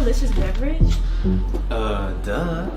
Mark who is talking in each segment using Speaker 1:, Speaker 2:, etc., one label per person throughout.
Speaker 1: delicious beverage?
Speaker 2: Duh.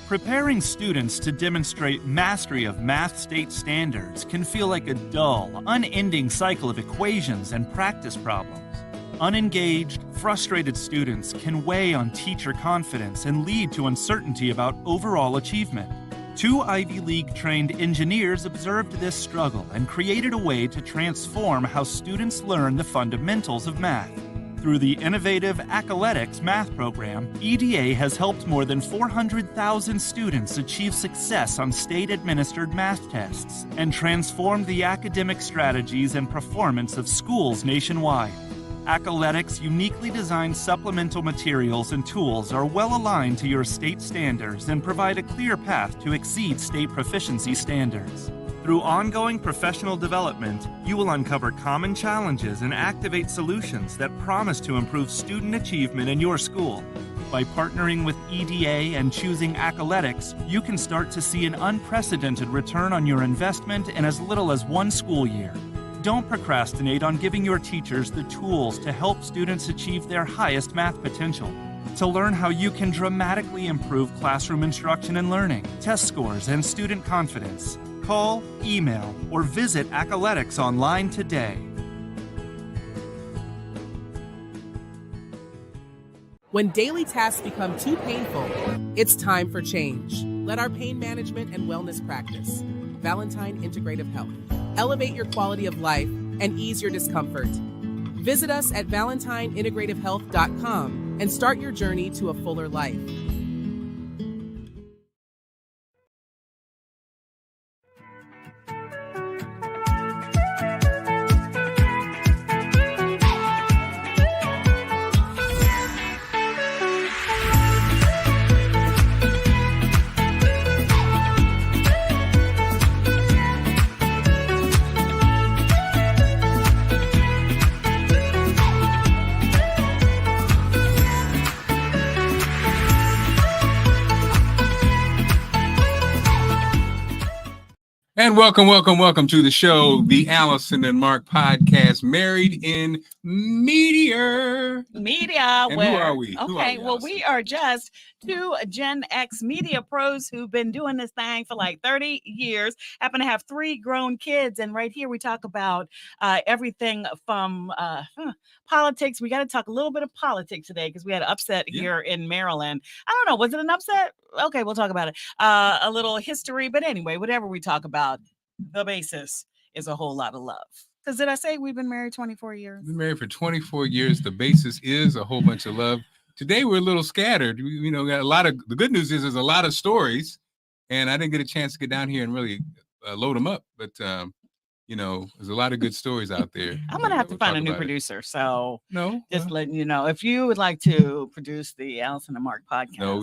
Speaker 3: Preparing students to demonstrate mastery of math state standards can feel like a dull, unending cycle of equations and practice problems. Unengaged, frustrated students can weigh on teacher confidence and lead to uncertainty about overall achievement. Two Ivy League-trained engineers observed this struggle and created a way to transform how students learn the fundamentals of math. Through the innovative Accoletics math program, EDA has helped more than 400,000 students achieve success on state-administered math tests and transformed the academic strategies and performance of schools nationwide. Accoletics' uniquely designed supplemental materials and tools are well aligned to your state standards and provide a clear path to exceed state proficiency standards. Through ongoing professional development, you will uncover common challenges and activate solutions that promise to improve student achievement in your school. By partnering with EDA and choosing Accoletics, you can start to see an unprecedented return on your investment in as little as one school year. Don't procrastinate on giving your teachers the tools to help students achieve their highest math potential. To learn how you can dramatically improve classroom instruction and learning, test scores, and student confidence, call, email, or visit Accoletics online today.
Speaker 4: When daily tasks become too painful, it's time for change. Let our pain management and wellness practice, Valentine Integrative Health, elevate your quality of life and ease your discomfort. Visit us at valentineintegrativehealth.com and start your journey to a fuller life.
Speaker 5: And welcome to the show, the Allison and Marc podcast, Married in Media. And who are we?
Speaker 6: Okay, well, we are just two Gen X media pros who've been doing this thing for like 30 years, happen to have 3 grown kids. And right here, we talk about everything from politics. We got to talk a little bit of politics today because we had an upset here in Maryland. I don't know. Was it an upset? Okay, we'll talk about it. A little history. But anyway, whatever we talk about, the basis is a whole lot of love. Because did I say we've been married 24 years?
Speaker 5: We've been married for 24 years. The basis is a whole bunch of love. Today, we're a little scattered. We got a lot of, the good news is there's a lot of stories. And I didn't get a chance to get down here and really load them up. But, there's a lot of good stories out there.
Speaker 6: I'm going to have to find a new producer. So just letting you know, if you would like to produce the Allison and Marc podcast.
Speaker 5: No.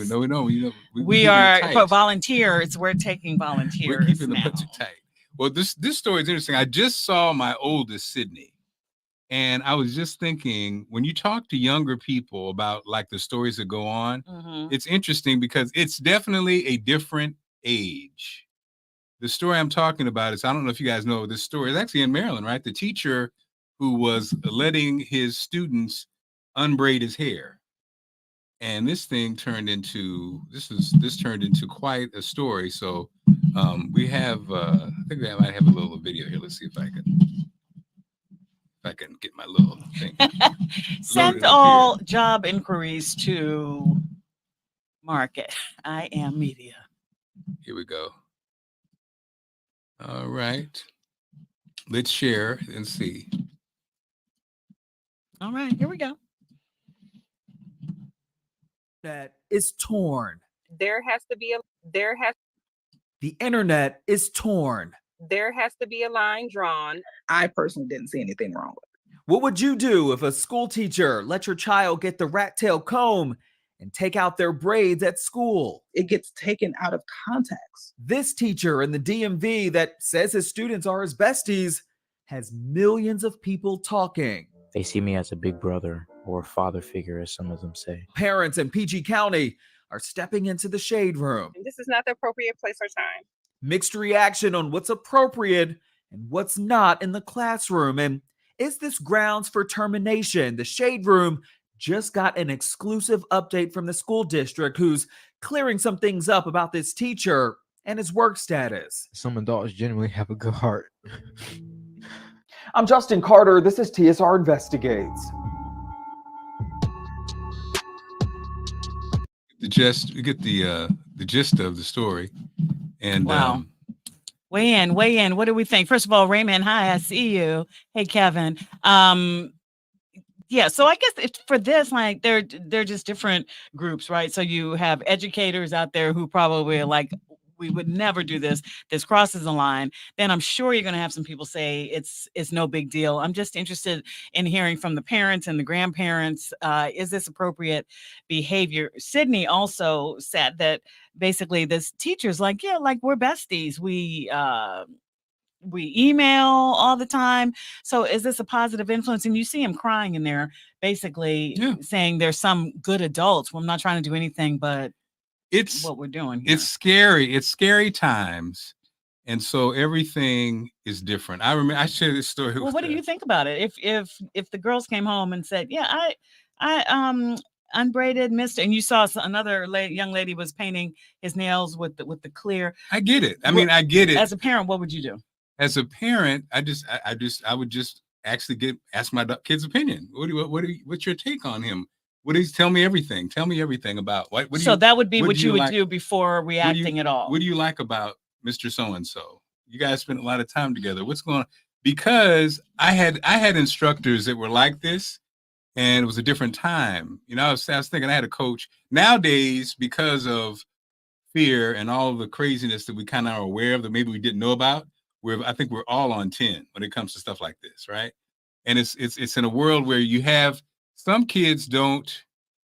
Speaker 6: We are for volunteers. We're taking volunteers.
Speaker 5: We're keeping the budget tight. Well, this story is interesting. I just saw my oldest, Sydney. And I was just thinking, when you talk to younger people about like the stories that go on, it's interesting because it's definitely a different age. The story I'm talking about is, I don't know if you guys know this story. It's actually in Maryland, right? The teacher who was letting his students unbraid his hair. And this thing turned into, this turned into quite a story. So we have, I think I might have a little video here. Let's see if I can get my little thing.
Speaker 6: Send all job inquiries to Market. I am media.
Speaker 5: Here we go. All right. Let's share and see.
Speaker 6: All right, here we go.
Speaker 7: That is torn.
Speaker 8: The internet is torn.
Speaker 1: there has to be a line drawn.
Speaker 8: I personally didn't see anything wrong with it.
Speaker 9: What would you do if a school teacher let your child get the rat tail comb and take out their braids at school?
Speaker 8: It gets taken out of context.
Speaker 9: This teacher in the DMV that says his students are his besties has millions of people talking.
Speaker 10: They see me as a big brother or father figure, as some of them say.
Speaker 9: Parents in PG County are stepping into the shade room.
Speaker 1: This is not the appropriate place or time.
Speaker 9: Mixed reaction on what's appropriate and what's not in the classroom. And is this grounds for termination? The shade room just got an exclusive update from the school district who's clearing some things up about this teacher and his work status.
Speaker 10: Some adults generally have a good heart.
Speaker 9: I'm Justin Carter. This is TSR Investigates.
Speaker 5: You get the gist of the story. And
Speaker 6: wow. Weigh in. What do we think? First of all, Raymond, hi, I see you. Hey, Kevin. Yeah, so I guess it's for this, like they're just different groups, right? So you have educators out there who probably are like, we would never do this. This crosses the line. Then I'm sure you're going to have some people say it's no big deal. I'm just interested in hearing from the parents and the grandparents. Is this appropriate behavior? Sydney also said that basically this teacher's like, yeah, like we're besties. We email all the time. So is this a positive influence? And you see him crying in there, basically saying there's some good adults. Well, I'm not trying to do anything, but it's what we're doing here.
Speaker 5: It's scary. It's scary times. And so everything is different. I remember I shared this story.
Speaker 6: Well, what do you think about it? If the girls came home and said, yeah, I unbraided Mr. and you saw another young lady was painting his nails with the clear.
Speaker 5: I get it. I mean, I get it.
Speaker 6: As a parent, what would you do?
Speaker 5: As a parent, I would just actually ask my kid's opinion. What's your take on him? Tell me everything. Tell me everything about
Speaker 6: that would be what you would do before reacting at all.
Speaker 5: What do you like about Mr. So-and-so? You guys spent a lot of time together. What's going on? Because I had instructors that were like this, and it was a different time. You know, I was thinking I had a coach. Nowadays, because of fear and all of the craziness that we kind of are aware of that maybe we didn't know about, I think we're all on 10 when it comes to stuff like this, right? And it's in a world where you have some kids don't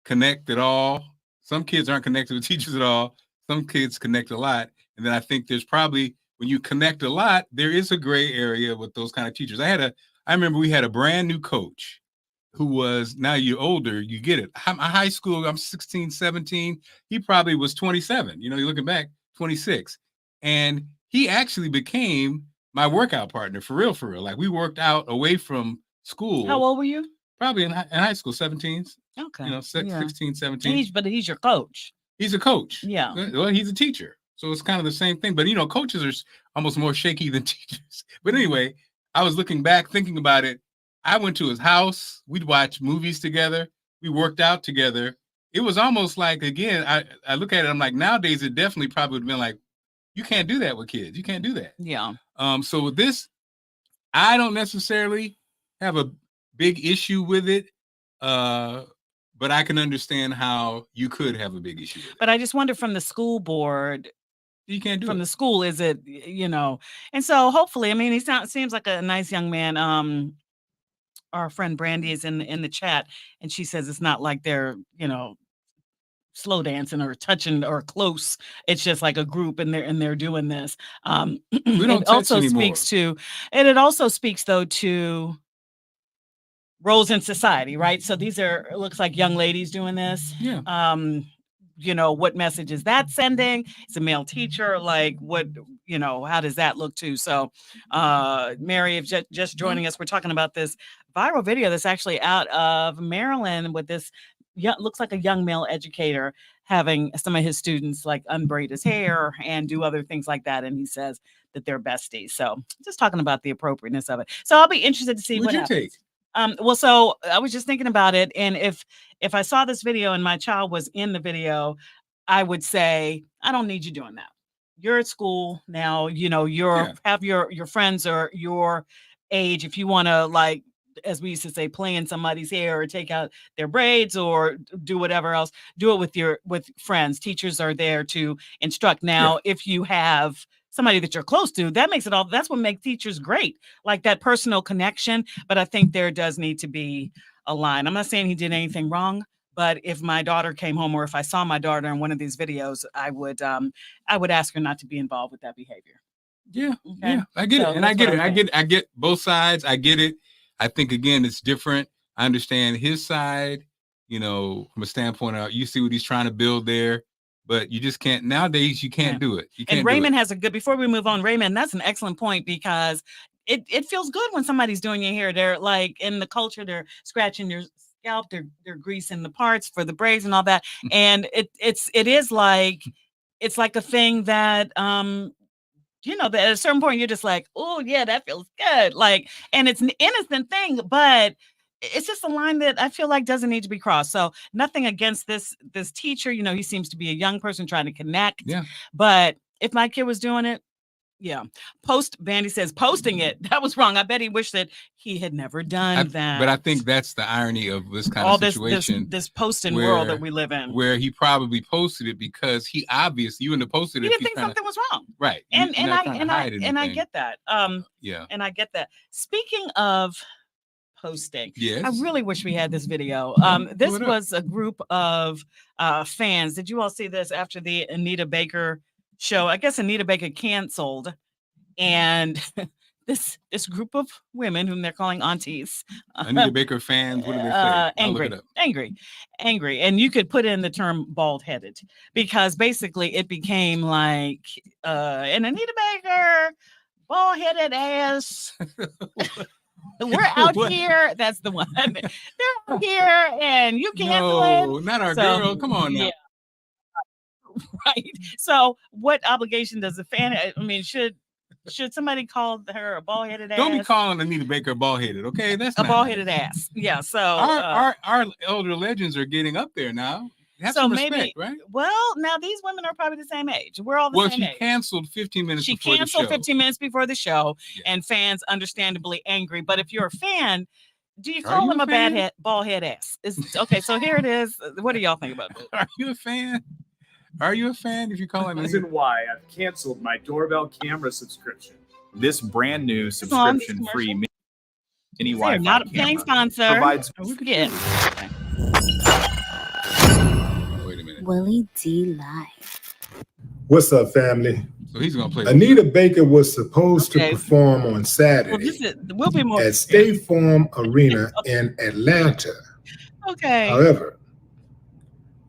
Speaker 5: connect at all. Some kids aren't connected with teachers at all. Some kids connect a lot. And then I think there's probably, when you connect a lot, there is a gray area with those kind of teachers. I remember we had a brand new coach who was, now you're older, you get it. I'm high school, I'm 16, 17. He probably was 27. You know, you're looking back, 26. And he actually became my workout partner for real. Like we worked out away from school.
Speaker 6: How old were you?
Speaker 5: Probably in high school, 17s.
Speaker 6: Okay.
Speaker 5: You know, 16, 17.
Speaker 6: But he's your coach.
Speaker 5: He's a coach.
Speaker 6: Yeah.
Speaker 5: Well, he's a teacher. So it's kind of the same thing. But, you know, coaches are almost more shaky than teachers. But anyway, I was looking back, thinking about it. I went to his house. We'd watch movies together. We worked out together. It was almost like, again, I look at it, I'm like, nowadays it definitely probably would have been like, you can't do that with kids. You can't do that.
Speaker 6: Yeah.
Speaker 5: So with this, I don't necessarily have a big issue with it, but I can understand how you could have a big issue with it.
Speaker 6: But I just wonder from the school board,
Speaker 5: you can't do
Speaker 6: from
Speaker 5: it.
Speaker 6: The school, is it, you know? And so hopefully, I mean, he seems like a nice young man. Our friend Brandy is in the chat, and she says it's not like they're, you know, slow dancing or touching or close. It's just like a group, and they're doing this.
Speaker 5: We don't touch anymore.
Speaker 6: It also speaks though to roles in society, right? So these it looks like young ladies doing this.
Speaker 5: Yeah.
Speaker 6: You know, what message is that sending? It's a male teacher. Like what, you know, how does that look too? So Mary, if just joining us, we're talking about this viral video that's actually out of Maryland with this looks like a young male educator having some of his students like unbraid his hair and do other things like that. And he says that they're besties. So just talking about the appropriateness of it. So I'll be interested to see what happens. Take? Well, so I was just thinking about it. And if I saw this video and my child was in the video, I would say, I don't need you doing that. You're at school now, you know, have your friends or your age. If you want to, like, as we used to say, play in somebody's hair or take out their braids or do whatever else, do it with friends. Teachers are there to instruct. Now, if you have somebody that you're close to, that makes it all. That's what makes teachers great, like that personal connection. But I think there does need to be a line. I'm not saying he did anything wrong, but if my daughter came home, or if I saw my daughter in one of these videos, I would ask her not to be involved with that behavior.
Speaker 5: Yeah,
Speaker 6: Okay.
Speaker 5: yeah, I get
Speaker 6: So
Speaker 5: it, and I
Speaker 6: that's
Speaker 5: get
Speaker 6: what
Speaker 5: it.
Speaker 6: I'm saying.
Speaker 5: I get both sides. I get it. I think again, it's different. I understand his side, from a standpoint of you see what he's trying to build there, but you just can't nowadays. You can't do it. You can't.
Speaker 6: And Raymond has a good. Before we move on, Raymond, that's an excellent point, because it feels good when somebody's doing your hair. They're like in the culture, they're scratching your scalp, they're greasing the parts for the braids and all that, and it is like it's like a thing that that at a certain point you're just like, oh yeah, that feels good, like, and it's an innocent thing, but it's just a line that I feel like doesn't need to be crossed. So nothing against this teacher, he seems to be a young person trying to connect.
Speaker 5: Yeah.
Speaker 6: But if my kid was doing it, yeah. Bandy says posting it, that was wrong. I bet he wished that he had never done that.
Speaker 5: But I think that's the irony of this kind
Speaker 6: all
Speaker 5: of situation.
Speaker 6: this posting world that we live in,
Speaker 5: where he probably posted it because he obviously, you wouldn't have posted it.
Speaker 6: He didn't think something was wrong,
Speaker 5: right?
Speaker 6: And I get that.
Speaker 5: Yeah.
Speaker 6: And I get that. Speaking of posting,
Speaker 5: yes,
Speaker 6: I really wish we had this video. This was a group of fans. Did you all see this after the Anita Baker show? I guess Anita Baker canceled, and this group of women, whom they're calling aunties,
Speaker 5: Anita Baker fans, what do they say?
Speaker 6: Angry, and you could put in the term bald-headed, because basically it became like an Anita Baker bald-headed ass. We're out here. That's the one. They're out here, and you cancel it.
Speaker 5: No, not our girl. Come on now.
Speaker 6: Yeah. Right. So, what obligation does the fan? I mean, should somebody call her a bald-headed ass?
Speaker 5: Don't be calling Anita Baker bald-headed, okay? That's
Speaker 6: a bald-headed ass. Yeah. So
Speaker 5: our elder legends are getting up there now. Have some respect, right?
Speaker 6: Well, now these women are probably the same age. We're all the same age.
Speaker 5: Well, she canceled 15 minutes
Speaker 6: She
Speaker 5: before the show.
Speaker 6: canceled 15 minutes before the show, and fans understandably angry. But if you're a fan, do you call them a bald-head ass? Okay, so here it is. What do y'all think about this?
Speaker 5: Are you a fan? Are you a fan if you call it?
Speaker 11: Reason why I've canceled my doorbell camera subscription. This brand new subscription-free mini Wi-Fi
Speaker 6: not a paying sponsor.
Speaker 11: Provides.
Speaker 12: Willie D Live.
Speaker 13: What's up, family?
Speaker 5: So he's gonna play.
Speaker 13: Anita Baker was supposed to perform on Saturday at State Farm Arena in Atlanta.
Speaker 6: Okay.
Speaker 13: However,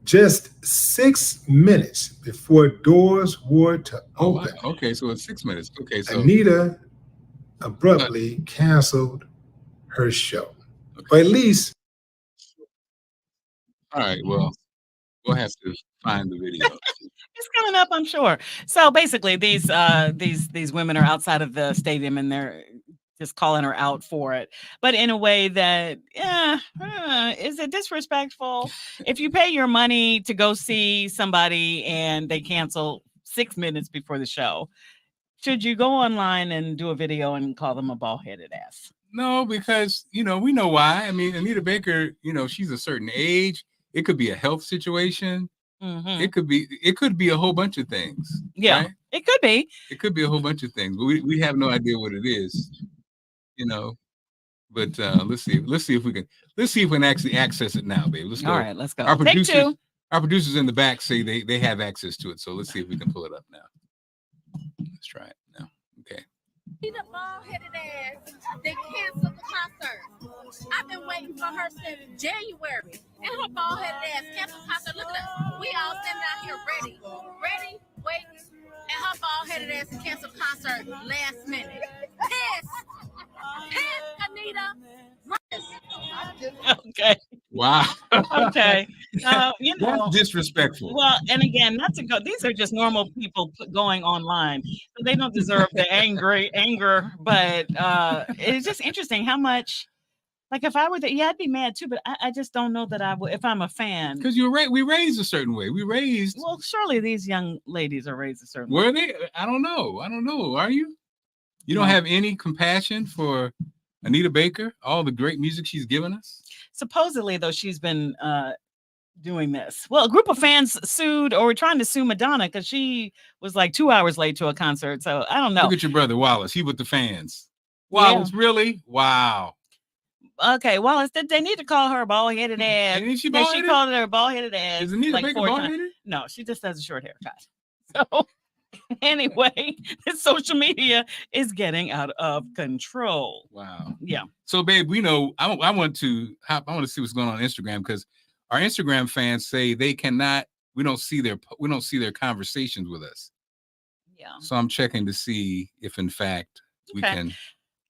Speaker 13: just 6 minutes before doors were to open.
Speaker 5: Wow. Okay, so it's 6 minutes. Okay, so
Speaker 13: Anita abruptly canceled her show, or at least.
Speaker 5: All right. Well, we'll have to find the video.
Speaker 6: It's coming up, I'm sure. So basically, these women are outside of the stadium, and they're just calling her out for it, but in a way that, is it disrespectful? If you pay your money to go see somebody and they cancel 6 minutes before the show, should you go online and do a video and call them a bald-headed ass?
Speaker 5: No, because we know why. I mean, Anita Baker, she's a certain age. It could be a health situation.
Speaker 6: Mm-hmm.
Speaker 5: It could be a whole bunch of things.
Speaker 6: Yeah,
Speaker 5: right?
Speaker 6: It could be.
Speaker 5: It could be a whole bunch of things, but we have no idea what it is. But let's see if we can actually access it now, baby. Let's go.
Speaker 6: All right, let's go.
Speaker 5: Our producers in the back say they have access to it, so let's see if we can pull it up now. Let's try it now. Okay.
Speaker 14: The bald-headed ass, they canceled the concert. I've been waiting for her since January, and her bald-headed ass canceled the concert. Look at us. We all standing out here ready, waiting, and her bald-headed ass canceled concert last minute. Piss, Anita.
Speaker 6: Okay.
Speaker 5: Wow.
Speaker 6: Okay.
Speaker 5: That's disrespectful.
Speaker 6: Well, and again, not to go. These are just normal people going online, so they don't deserve the anger. But it's just interesting how much. Like if I were there, I'd be mad too. But I just don't know that I would if I'm a fan.
Speaker 5: Because we raised a certain way. Well,
Speaker 6: surely these young ladies are raised a certain way.
Speaker 5: Were they? I don't know. Are you? You don't have any compassion for Anita Baker, all the great music she's given us?
Speaker 6: Supposedly, though, she's been doing this. Well, a group of fans sued or were trying to sue Madonna because she was like 2 hours late to a concert. So I don't know.
Speaker 5: Look at your brother Wallace. He with the fans.
Speaker 6: Yeah.
Speaker 5: Wallace, really? Wow.
Speaker 6: Okay, Wallace, they need to call her a bald-headed ass.
Speaker 5: Ain't she
Speaker 6: Yeah,
Speaker 5: bald-headed?
Speaker 6: she called her a bald-headed ass.
Speaker 5: Is Anita
Speaker 6: like
Speaker 5: Baker
Speaker 6: 4 times.
Speaker 5: bald-headed?
Speaker 6: No, she just has a short haircut. So anyway, social media is getting out of control.
Speaker 5: Wow.
Speaker 6: Yeah.
Speaker 5: So, babe, we know I want to see what's going on Instagram, because our Instagram fans say they cannot. We don't see their conversations with us.
Speaker 6: Yeah.
Speaker 5: So I'm checking to see if, in fact, we can.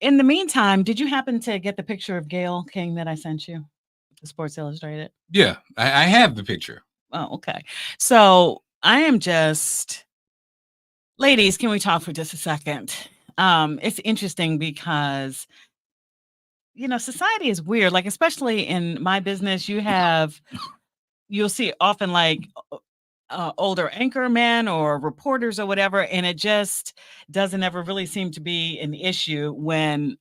Speaker 6: In the meantime, did you happen to get the picture of Gayle King that I sent you? The Sports Illustrated.
Speaker 5: Yeah, I have the picture.
Speaker 6: Oh, okay. So I am just, ladies, can we talk for just a second? It's interesting because, society is weird. Like, especially in my business, you'll see often like older anchormen or reporters or whatever, and it just doesn't ever really seem to be an issue when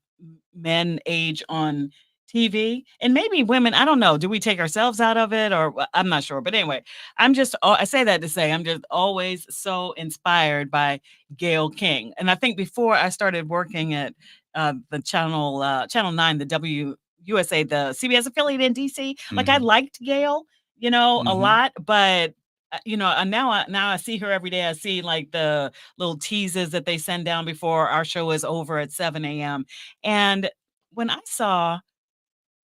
Speaker 6: men age on TV, and maybe women. I don't know. Do we take ourselves out of it, or I'm not sure. But anyway, I say that to say I'm just always so inspired by Gayle King, and I think before I started working at the Channel 9, the WUSA, the CBS affiliate in DC, like I liked Gayle, a lot, but now I see her every day. I see like the little teases that they send down before our show is over at 7 a.m. And when I saw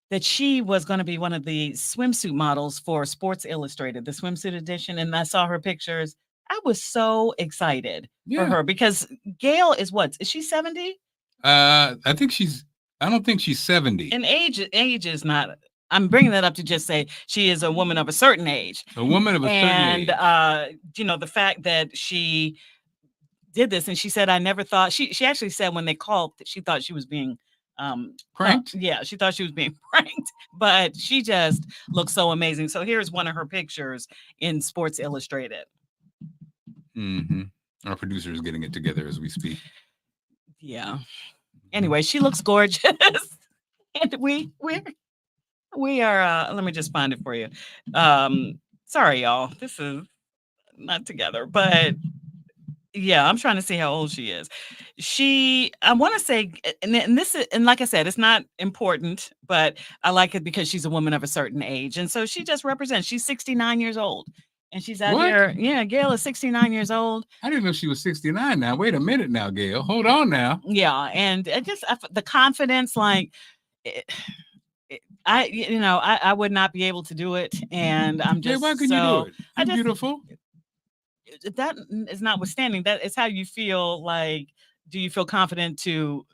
Speaker 6: that she was going to be one of the swimsuit models for Sports Illustrated, the swimsuit edition, and I saw her pictures, I was so excited for her, because Gayle is she 70?
Speaker 5: I don't think she's 70.
Speaker 6: And age is not. I'm bringing that up to just say she is a woman of a certain age.
Speaker 5: A woman of a certain age.
Speaker 6: And, the fact that she did this, and she said, I never thought, she actually said when they called, she thought she was being
Speaker 5: pranked?
Speaker 6: Yeah, she thought she was being pranked, but she just looks so amazing. So here's one of her pictures in Sports Illustrated.
Speaker 5: Mm-hmm. Our producer is getting it together as we speak.
Speaker 6: Yeah. Anyway, she looks gorgeous. And we are let me just find it for you. Sorry, y'all. This is not together, but yeah, I'm trying to see how old she is. I want to say, and like I said, it's not important, but I like it because she's a woman of a certain age. And so she just represents, she's 69 years old. And she's out here. Yeah, Gayle is 69 years old.
Speaker 5: I didn't know she was 69 now. Wait a minute now, Gayle. Hold on now.
Speaker 6: Yeah. And the confidence, like, I would not be able to do it. And I'm just,
Speaker 5: why couldn't you do it? You're beautiful.
Speaker 6: That is notwithstanding, that is how you feel. Like, do you feel confident to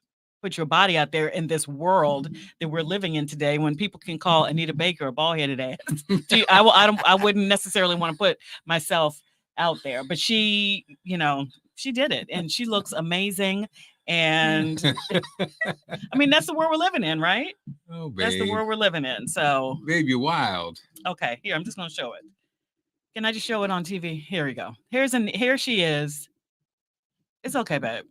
Speaker 6: put your body out there in this world that we're living in today, when people can call Anita Baker a bald-headed ass? I wouldn't necessarily want to put myself out there, but she did it, and she looks amazing. And I mean, that's the world we're living in, right?
Speaker 5: Oh, babe.
Speaker 6: That's the world we're living in. So,
Speaker 5: babe, you're wild.
Speaker 6: Okay, here, I'm just gonna show it. Can I just show it on TV? Here we go. Here she is. It's okay, babe.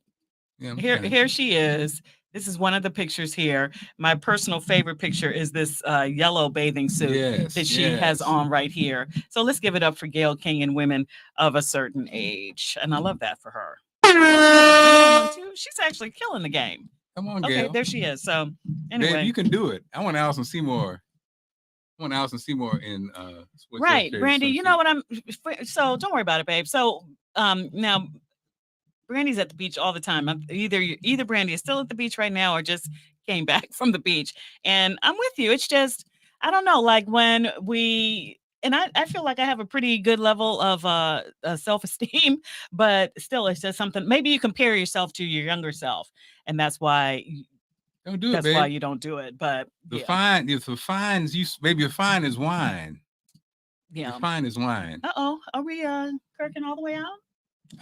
Speaker 5: Yeah,
Speaker 6: here she is. This is one of the pictures here. My personal favorite picture is this yellow bathing suit that she has on right here. So let's give it up for Gayle King and women of a certain age. And I love that for her. She's actually killing the game.
Speaker 5: Come on,
Speaker 6: okay,
Speaker 5: Gayle.
Speaker 6: there she is. So anyway,
Speaker 5: babe, you can do it. I want Allison Seymour. In
Speaker 6: right, Brandy. You know what so don't worry about it, babe. So now Brandy's at the beach all the time. Either Brandy is still at the beach right now or just came back from the beach. And I'm with you. It's just, I don't know, like when I feel like I have a pretty good level of self-esteem, but still it's just something, maybe you compare yourself to your younger self, and that's why
Speaker 5: don't do
Speaker 6: that's
Speaker 5: it, babe.
Speaker 6: why you don't do it. But
Speaker 5: the fine is wine.
Speaker 6: Yeah.
Speaker 5: The fine is wine.
Speaker 6: Uh-oh. Are we kirking all the way out?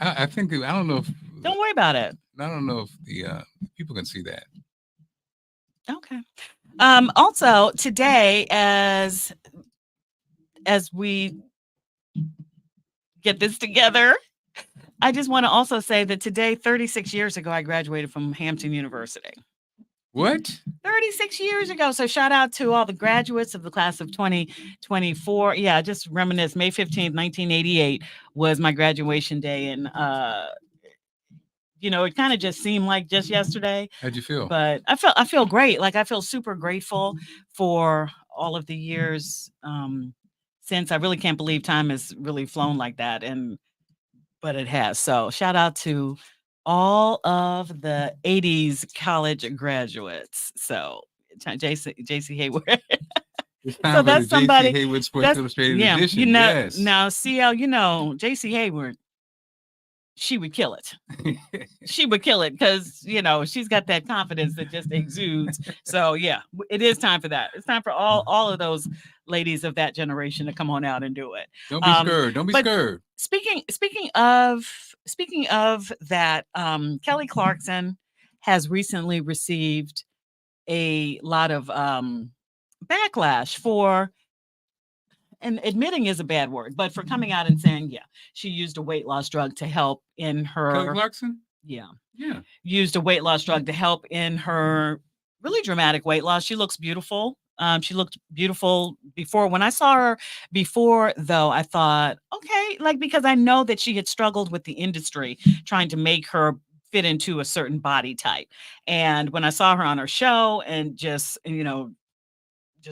Speaker 5: I think, I don't know if.
Speaker 6: Don't worry about it.
Speaker 5: I don't know if the people can see that.
Speaker 6: Okay. Also today, as we get this together, I just want to also say that today, 36 years ago, I graduated from Hampton University.
Speaker 5: What?
Speaker 6: 36 years ago. So shout out to all the graduates of the class of 2024. Yeah, just reminisce. May 15th, 1988 was my graduation day. And it kind of just seemed like just yesterday.
Speaker 5: How'd you feel?
Speaker 6: But I feel great. Like I feel super grateful for all of the years since. I really can't believe time has really flown like that. But it has. So shout out to all of the 80s college graduates. So JC Hayward.
Speaker 5: So that's somebody. JC Hayward Sports Illustrated edition. Yes.
Speaker 6: Now CL, JC Hayward, she would kill it. She would kill it because she's got that confidence that just exudes. So yeah, it is time for that. It's time for all of those ladies of that generation to come on out and do it.
Speaker 5: Don't be scared. Don't be scared.
Speaker 6: Speaking of that, Kelly Clarkson has recently received a lot of backlash for, and admitting is a bad word, but for coming out and saying, she used a weight loss drug to help in her.
Speaker 5: Kelly Clarkson?
Speaker 6: Yeah.
Speaker 5: Used
Speaker 6: a weight loss drug to help in her really dramatic weight loss. She looks beautiful. She looked beautiful before. When I saw her before, though, I thought, okay, because I know that she had struggled with the industry trying to make her fit into a certain body type. And when I saw her on her show and just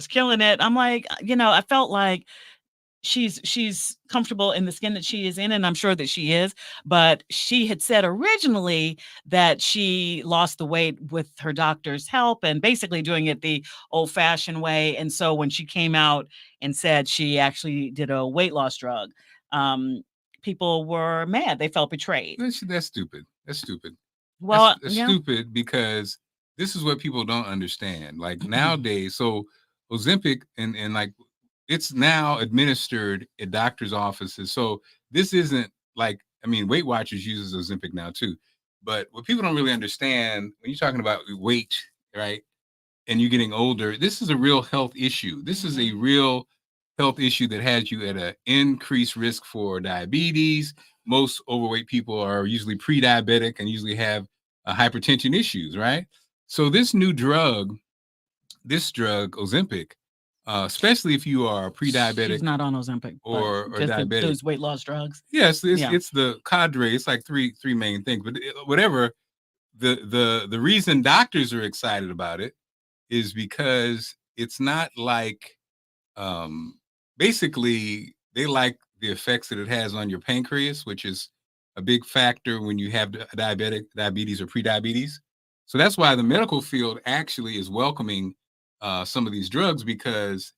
Speaker 6: killing it, I'm like, I felt like she's comfortable in the skin that she is in, and I'm sure that she is. But she had said originally that she lost the weight with her doctor's help and basically doing it the old-fashioned way. And so when she came out and said she actually did a weight loss drug, people were mad. They felt betrayed.
Speaker 5: That's stupid. That's stupid.
Speaker 6: Well,
Speaker 5: that's stupid because this is what people don't understand. Like nowadays, so Ozempic and it's now administered at doctors' offices. So this isn't Weight Watchers uses Ozempic now too. But what people don't really understand when you're talking about weight, right? And you're getting older, this is a real health issue. This is a real health issue that has you at an increased risk for diabetes. Most overweight people are usually pre-diabetic and usually have hypertension issues, right? So this drug, Ozempic, especially if you are pre-diabetic.
Speaker 6: She's not on Ozempic
Speaker 5: or diabetic.
Speaker 6: Those weight loss drugs.
Speaker 5: Yes, it's the cadre. It's like three main things. But whatever, the reason doctors are excited about it is because it's not like basically they like the effects that it has on your pancreas, which is a big factor when you have diabetes or pre-diabetes. So that's why the medical field actually is welcoming some of these drugs because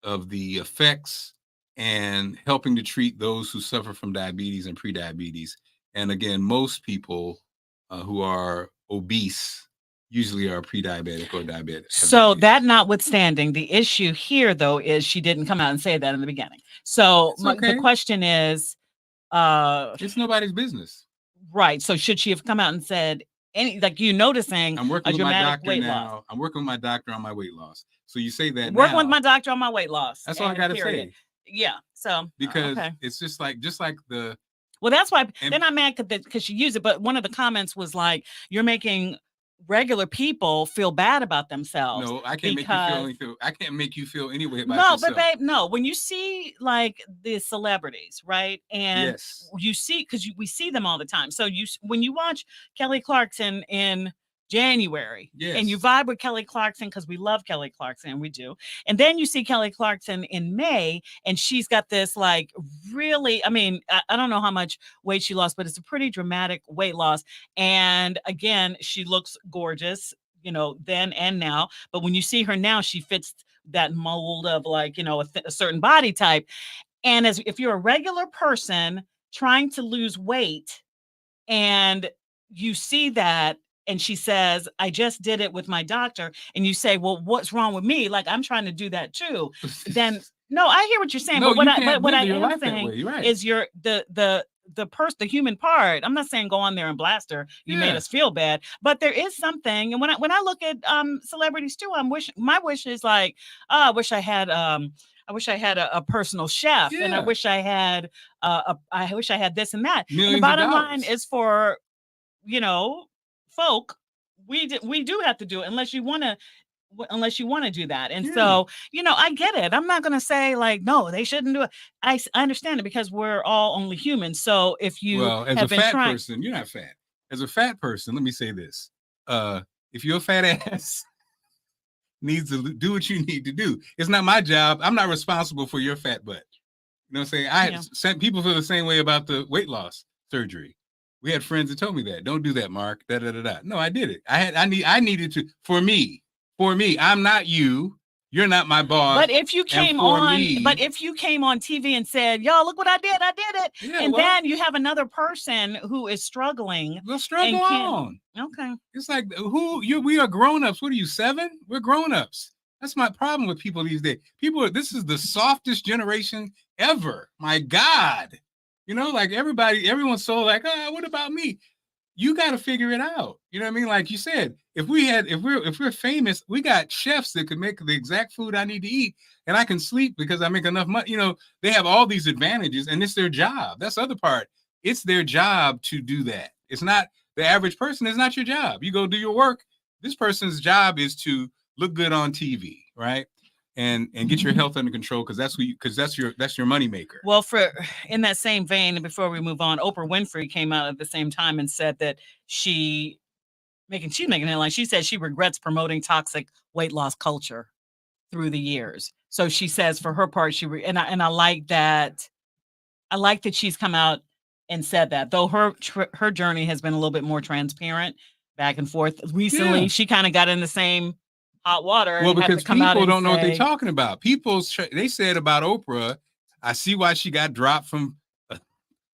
Speaker 5: of the effects and helping to treat those who suffer from diabetes and pre-diabetes. And again, most people who are obese usually are pre-diabetic or diabetic.
Speaker 6: So that notwithstanding, the issue here, though, is she didn't come out and say that in the beginning. So the question is,
Speaker 5: it's nobody's business,
Speaker 6: right? So should she have come out and said noticing
Speaker 5: I'm working
Speaker 6: a
Speaker 5: with my
Speaker 6: dramatic
Speaker 5: doctor
Speaker 6: weight
Speaker 5: now.
Speaker 6: loss?
Speaker 5: I'm working with my doctor on my weight loss. So you say that
Speaker 6: Working
Speaker 5: now,
Speaker 6: with my doctor on my weight loss.
Speaker 5: That's all I gotta say.
Speaker 6: Yeah. So
Speaker 5: because it's just like the.
Speaker 6: Well, that's why they're not mad because she used it. But one of the comments was like, "You're making regular people feel bad about themselves."
Speaker 5: No, I can't make you feel anything. I can't make you feel any way about yourself.
Speaker 6: But babe, no. When you see the celebrities, right, and you see we see them all the time. So when you watch Kelly Clarkson in January, and you vibe with Kelly Clarkson because we love Kelly Clarkson, we do. And then you see Kelly Clarkson in May, and she's got this really, I don't know how much weight she lost, but it's a pretty dramatic weight loss. And again, she looks gorgeous, then and now. But when you see her now, she fits that mold of a certain body type. And if you're a regular person trying to lose weight and you see that, and she says, I just did it with my doctor. And you say, well, what's wrong with me? I'm trying to do that too. Then, no, I hear what you're saying.
Speaker 5: No,
Speaker 6: but what I
Speaker 5: your
Speaker 6: am
Speaker 5: life that
Speaker 6: saying
Speaker 5: way. You're right.
Speaker 6: is the human part. I'm not saying go on there and blast her. You made us feel bad. But there is something. And when I look at celebrities too, my wish is I wish I had a personal chef, and I wish I had this and that. And the bottom line is for folk we do have to do it unless you want to do that. And so, I get it. I'm not going to say like, no, they shouldn't do it. I understand it because we're all only human. So if you
Speaker 5: as
Speaker 6: have
Speaker 5: a
Speaker 6: been
Speaker 5: fat
Speaker 6: trying,
Speaker 5: person, you're not fat. As a fat person, let me say this. If you're a fat ass needs to do what you need to do. It's not my job. I'm not responsible for your fat butt. You know what I'm saying? I had sent people feel the same way about the weight loss surgery. We had friends that told me that. Don't do that, Mark. Da da da da. No, I did it. I needed to for me. I'm not you. You're not my boss.
Speaker 6: But if you came on TV and said, "Y'all, look what I did it," then you have another person who is struggling.
Speaker 5: We'll struggle on.
Speaker 6: Okay.
Speaker 5: It's like we are grown-ups. What are you, 7? We're grown-ups. That's my problem with people these days. This is the softest generation ever. My God. Like everyone's so like, what about me? You got to figure it out. You know what I mean? Like you said, if we're famous, we got chefs that could make the exact food I need to eat, and I can sleep because I make enough money. They have all these advantages, and it's their job. That's the other part. It's their job to do that. It's not the average person. It's not your job. You go do your work. This person's job is to look good on TV, right? And get your health under control because that's your money maker.
Speaker 6: Well, in that same vein, before we move on, Oprah Winfrey came out at the same time and said that she's making headlines. She said she regrets promoting toxic weight loss culture through the years. So she says for her part, I like that. I like that she's come out and said that, though her journey has been a little bit more transparent, back and forth. Recently, she kind of got in the same hot water.
Speaker 5: Well, because people don't know what they're talking about. They said about Oprah, I see why she got dropped from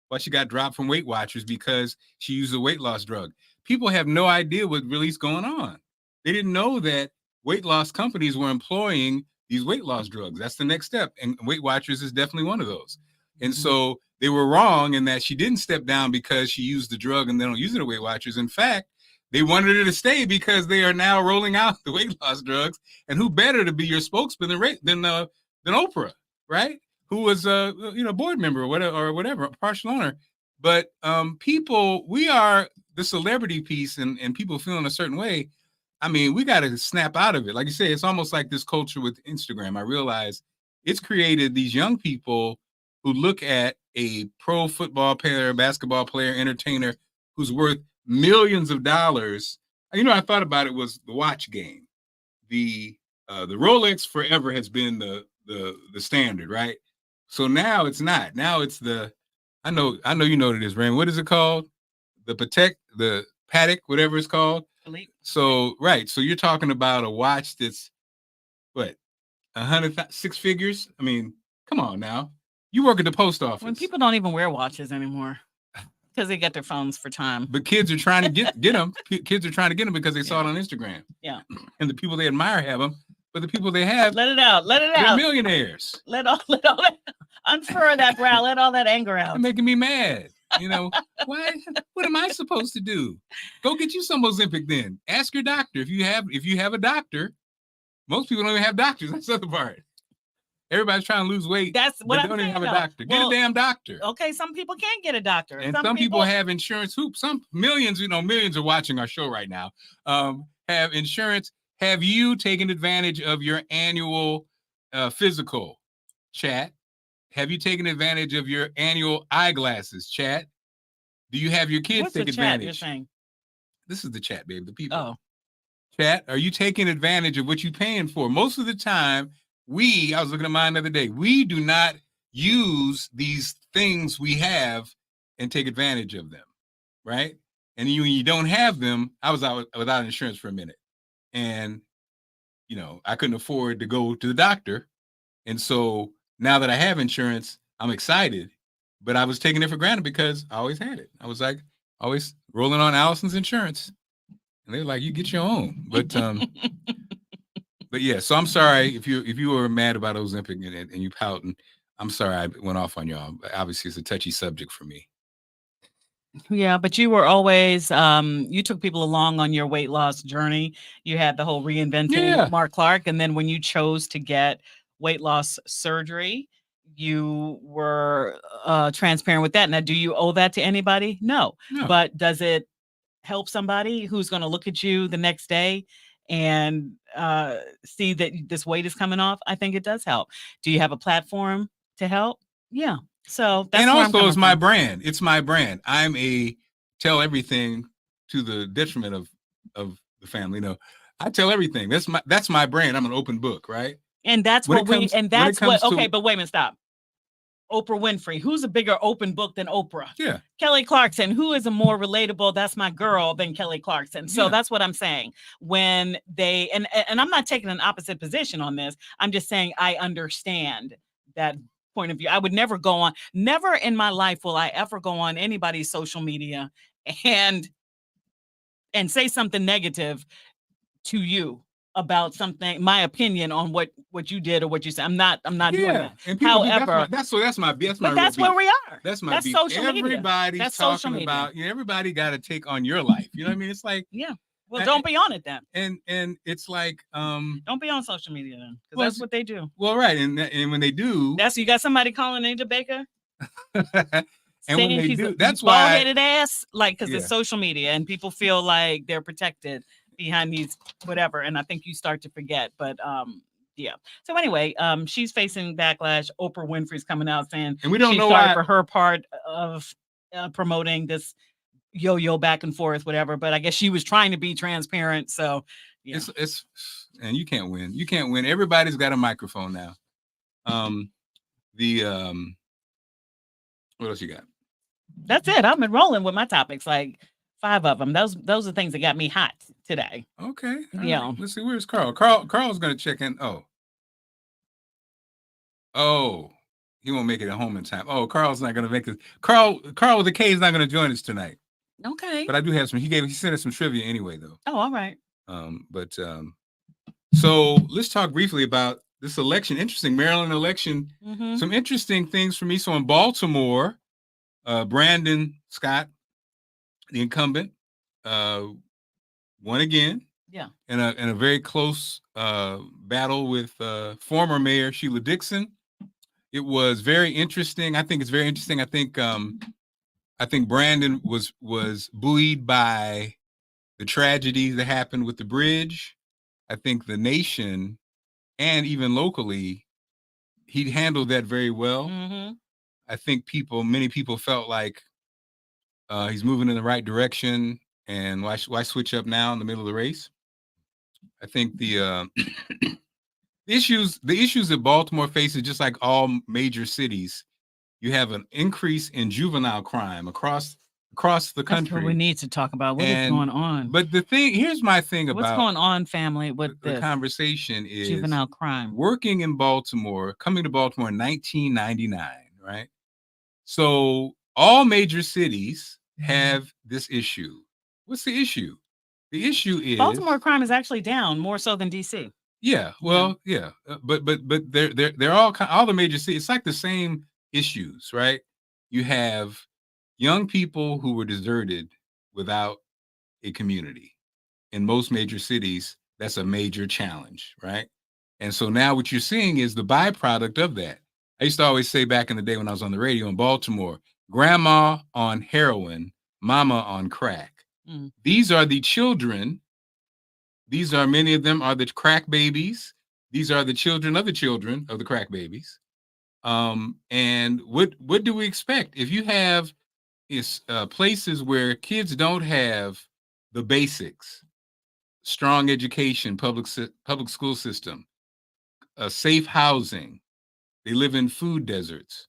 Speaker 5: Weight Watchers because she used a weight loss drug. People have no idea what really is going on. They didn't know that weight loss companies were employing these weight loss drugs. That's the next step. And Weight Watchers is definitely one of those. And so they were wrong in that she didn't step down because she used the drug and they don't use it at Weight Watchers. In fact, they wanted her to stay because they are now rolling out the weight loss drugs. And who better to be your spokesman than Oprah, right? Who was a board member or whatever, partial owner. But we are the celebrity piece and people feeling a certain way. I mean, we got to snap out of it. Like you say, it's almost like this culture with Instagram. I realize it's created these young people who look at a pro football player, basketball player, entertainer who's worth millions of dollars. I thought about it was the watch game. The Rolex forever has been the standard, right? So now it's not. Now it's I know you know what it is, Raymond. What is it called? The Patek, whatever it's called.
Speaker 6: Elite.
Speaker 5: So right. So you're talking about a watch that's what, 6 figures? I mean, come on now. You work at the post office.
Speaker 6: When people don't even wear watches anymore. Because they get their phones for time.
Speaker 5: But kids are trying to get them. Kids are trying to get them because they saw it on Instagram.
Speaker 6: Yeah.
Speaker 5: And the people they admire have them. But the people they have,
Speaker 6: let it out.
Speaker 5: They're millionaires.
Speaker 6: Let all that unfurl that brow. Let all that anger out.
Speaker 5: They're making me mad. Why? What am I supposed to do? Go get you some Ozempic then. Ask your doctor if you have a doctor. Most people don't even have doctors. That's the other part. Everybody's trying to lose weight.
Speaker 6: That's what I'm saying.
Speaker 5: Don't even have a doctor. Get a damn doctor.
Speaker 6: Okay, some people can't get a doctor.
Speaker 5: And some people have insurance. Some millions are watching our show right now. Have insurance. Have you taken advantage of your annual physical, chat? Have you taken advantage of your annual eyeglasses, chat? Do you have your kids take advantage?
Speaker 6: You're saying?
Speaker 5: This is the chat, babe. The people.
Speaker 6: Oh.
Speaker 5: Chat, are you taking advantage of what you're paying for? Most of the time, I was looking at mine the other day, we do not use these things we have and take advantage of them, right? And you don't have them. I was out without insurance for a minute. And, I couldn't afford to go to the doctor. And so now that I have insurance, I'm excited. But I was taking it for granted because I always had it. I was like always rolling on Allison's insurance. And they're like, you get your own. But but yeah, so I'm sorry if you were mad about Ozempic and you pouting. I'm sorry I went off on y'all. Obviously, it's a touchy subject for me.
Speaker 6: Yeah, but you were always you took people along on your weight loss journey. You had the whole reinventing Marc Clarke, and then when you chose to get weight loss surgery, you were transparent with that. Now, do you owe that to anybody? No. But does it help somebody who's going to look at you the next day and see that this weight is coming off, I think it does help. Do you have a platform to help? Yeah. So that's
Speaker 5: and
Speaker 6: where
Speaker 5: also
Speaker 6: I'm
Speaker 5: it's my
Speaker 6: from.
Speaker 5: brand. It's my brand. I'm a tell everything to the detriment of the family. You know, I tell everything. That's my brand. I'm an open book, right?
Speaker 6: And that's
Speaker 5: When
Speaker 6: what
Speaker 5: it
Speaker 6: we
Speaker 5: comes-
Speaker 6: and
Speaker 5: when it
Speaker 6: that's what
Speaker 5: comes to-
Speaker 6: okay, but wait a minute, stop. Oprah Winfrey, who's a bigger open book than Oprah?
Speaker 5: Yeah.
Speaker 6: Kelly Clarkson, who is a more relatable, that's my girl, than Kelly Clarkson. So
Speaker 5: Yeah.
Speaker 6: that's what I'm saying. When they and I'm not taking an opposite position on this. I'm just saying I understand that point of view. I would never never in my life will I ever go on anybody's social media and say something negative to you about something, my opinion on what you did or what you said. I'm not doing that.
Speaker 5: And people
Speaker 6: However,
Speaker 5: that's my
Speaker 6: but
Speaker 5: real
Speaker 6: that's where
Speaker 5: beef.
Speaker 6: we are.
Speaker 5: That's my
Speaker 6: That's
Speaker 5: beef.
Speaker 6: social media.
Speaker 5: Everybody's
Speaker 6: That's social
Speaker 5: talking
Speaker 6: media.
Speaker 5: about, everybody got to take on your life. You know what I mean? It's like,
Speaker 6: yeah. Well, don't be on it then.
Speaker 5: And it's like,
Speaker 6: don't be on social media then, because
Speaker 5: well,
Speaker 6: that's what they do.
Speaker 5: Well, right, and when they do,
Speaker 6: you got somebody calling Angel Baker.
Speaker 5: And when they do, that's
Speaker 6: why
Speaker 5: why
Speaker 6: bald-headed ass, like, because
Speaker 5: Yeah.
Speaker 6: it's social media and people feel like they're protected behind these whatever. And I think you start to forget. But yeah. So anyway, she's facing backlash. Oprah Winfrey's coming out saying,
Speaker 5: And we don't
Speaker 6: she's
Speaker 5: know
Speaker 6: sorry
Speaker 5: why-
Speaker 6: for her part of promoting this yo-yo back and forth, whatever. But I guess she was trying to be transparent. So yeah.
Speaker 5: it's and you can't win. You can't win. Everybody's got a microphone now. What else you got?
Speaker 6: That's it. I've been rolling with my topics, like 5 of them. Those are things that got me hot today.
Speaker 5: Okay. all
Speaker 6: Yeah.
Speaker 5: right. Let's see. Where's Carl? Carl's going to check in. Oh, he won't make it at home in time. Oh, Carl's not going to make it. Carl with the K is not going to join us tonight.
Speaker 6: Okay.
Speaker 5: But I do have some. He sent us some trivia anyway, though.
Speaker 6: Oh, all right.
Speaker 5: So let's talk briefly about this election. Interesting Maryland election.
Speaker 6: Mhm.
Speaker 5: Some interesting things for me. So in Baltimore, Brandon Scott, the incumbent, won again.
Speaker 6: Yeah.
Speaker 5: In a very close battle with former Mayor Sheila Dixon. It was very interesting. I think it's very interesting. I think Brandon was buoyed by the tragedy that happened with the bridge. I think the nation and even locally, he handled that very well.
Speaker 6: Mm-hmm.
Speaker 5: I think many people felt like he's moving in the right direction, and why switch up now in the middle of the race? I think the issues that Baltimore faces, just like all major cities, you have an increase in juvenile crime across the country.
Speaker 6: That's what we need to talk about. What is going on?
Speaker 5: But here's my thing about
Speaker 6: what's going on, family, with
Speaker 5: the
Speaker 6: this
Speaker 5: conversation is
Speaker 6: juvenile crime.
Speaker 5: Working in Baltimore, coming to Baltimore in 1999, right? So all major cities have this issue. What's the issue? The issue is
Speaker 6: Baltimore crime is actually down more so than DC.
Speaker 5: Yeah, well, yeah, but they're all the major cities. It's like the same issues, right? You have young people who were deserted without a community. In most major cities, that's a major challenge, right? And so now what you're seeing is the byproduct of that. I used to always say back in the day when I was on the radio in Baltimore, grandma on heroin, mama on crack.
Speaker 6: Mm.
Speaker 5: These are the children. These are, many of them are the crack babies. These are the children of the crack babies. And what do we expect? If you have places where kids don't have the basics, strong education, public school system, safe housing, they live in food deserts.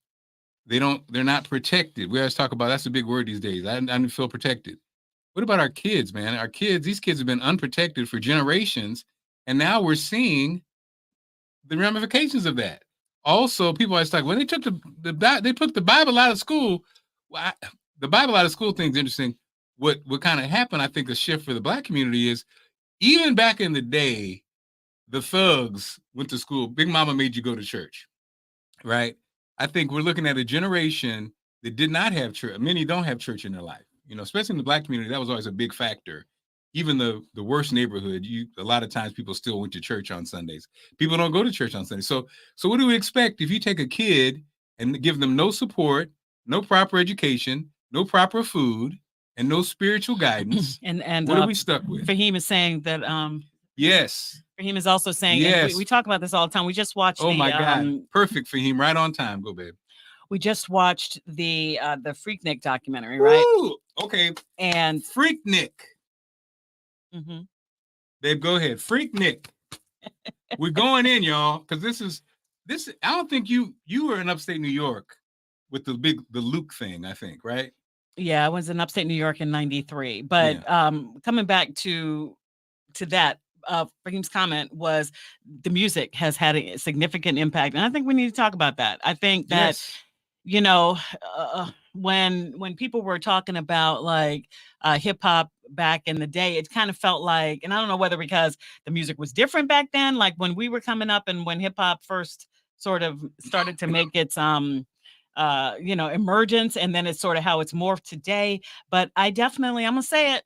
Speaker 5: They're not protected. We always talk about, that's a big word these days. I didn't feel protected. What about our kids, man? These kids have been unprotected for generations, and now we're seeing the ramifications of that. Also, people always talk, when they took the Bible out of school. Well, the Bible out of school thing is interesting. What kind of happened, I think, a shift for the Black community is, even back in the day, the thugs went to school. Big Mama made you go to church, right? I think we're looking at a generation that did not have church. Many don't have church in their life. Especially in the Black community, that was always a big factor. Even the worst neighborhood, a lot of times people still went to church on Sundays. People don't go to church on Sundays. So what do we expect if you take a kid and give them no support, no proper education, no proper food, and no spiritual guidance.
Speaker 6: And
Speaker 5: what are we stuck with?
Speaker 6: Fahim is saying that
Speaker 5: yes.
Speaker 6: Fahim is also saying,
Speaker 5: yes.
Speaker 6: and we talk about this all the time. We just watched
Speaker 5: my God. Perfect, Fahim. Right on time. Go, babe.
Speaker 6: We just watched the Freaknik documentary, right?
Speaker 5: Woo! Okay.
Speaker 6: And
Speaker 5: Freaknik.
Speaker 6: Mm-hmm.
Speaker 5: Babe, go ahead. Freaknik. We're going in, y'all, because this. I don't think you were in upstate New York with the Luke thing, I think, right?
Speaker 6: Yeah, I was in upstate New York in '93. But coming back to that, Fahim's comment was the music has had a significant impact, and I think we need to talk about that. I think that when people were talking about like hip hop back in the day, it kind of felt like, and I don't know whether because the music was different back then, like when we were coming up and when hip hop first sort of started to make its emergence, and then it's sort of how it's morphed today. But I'm gonna say it,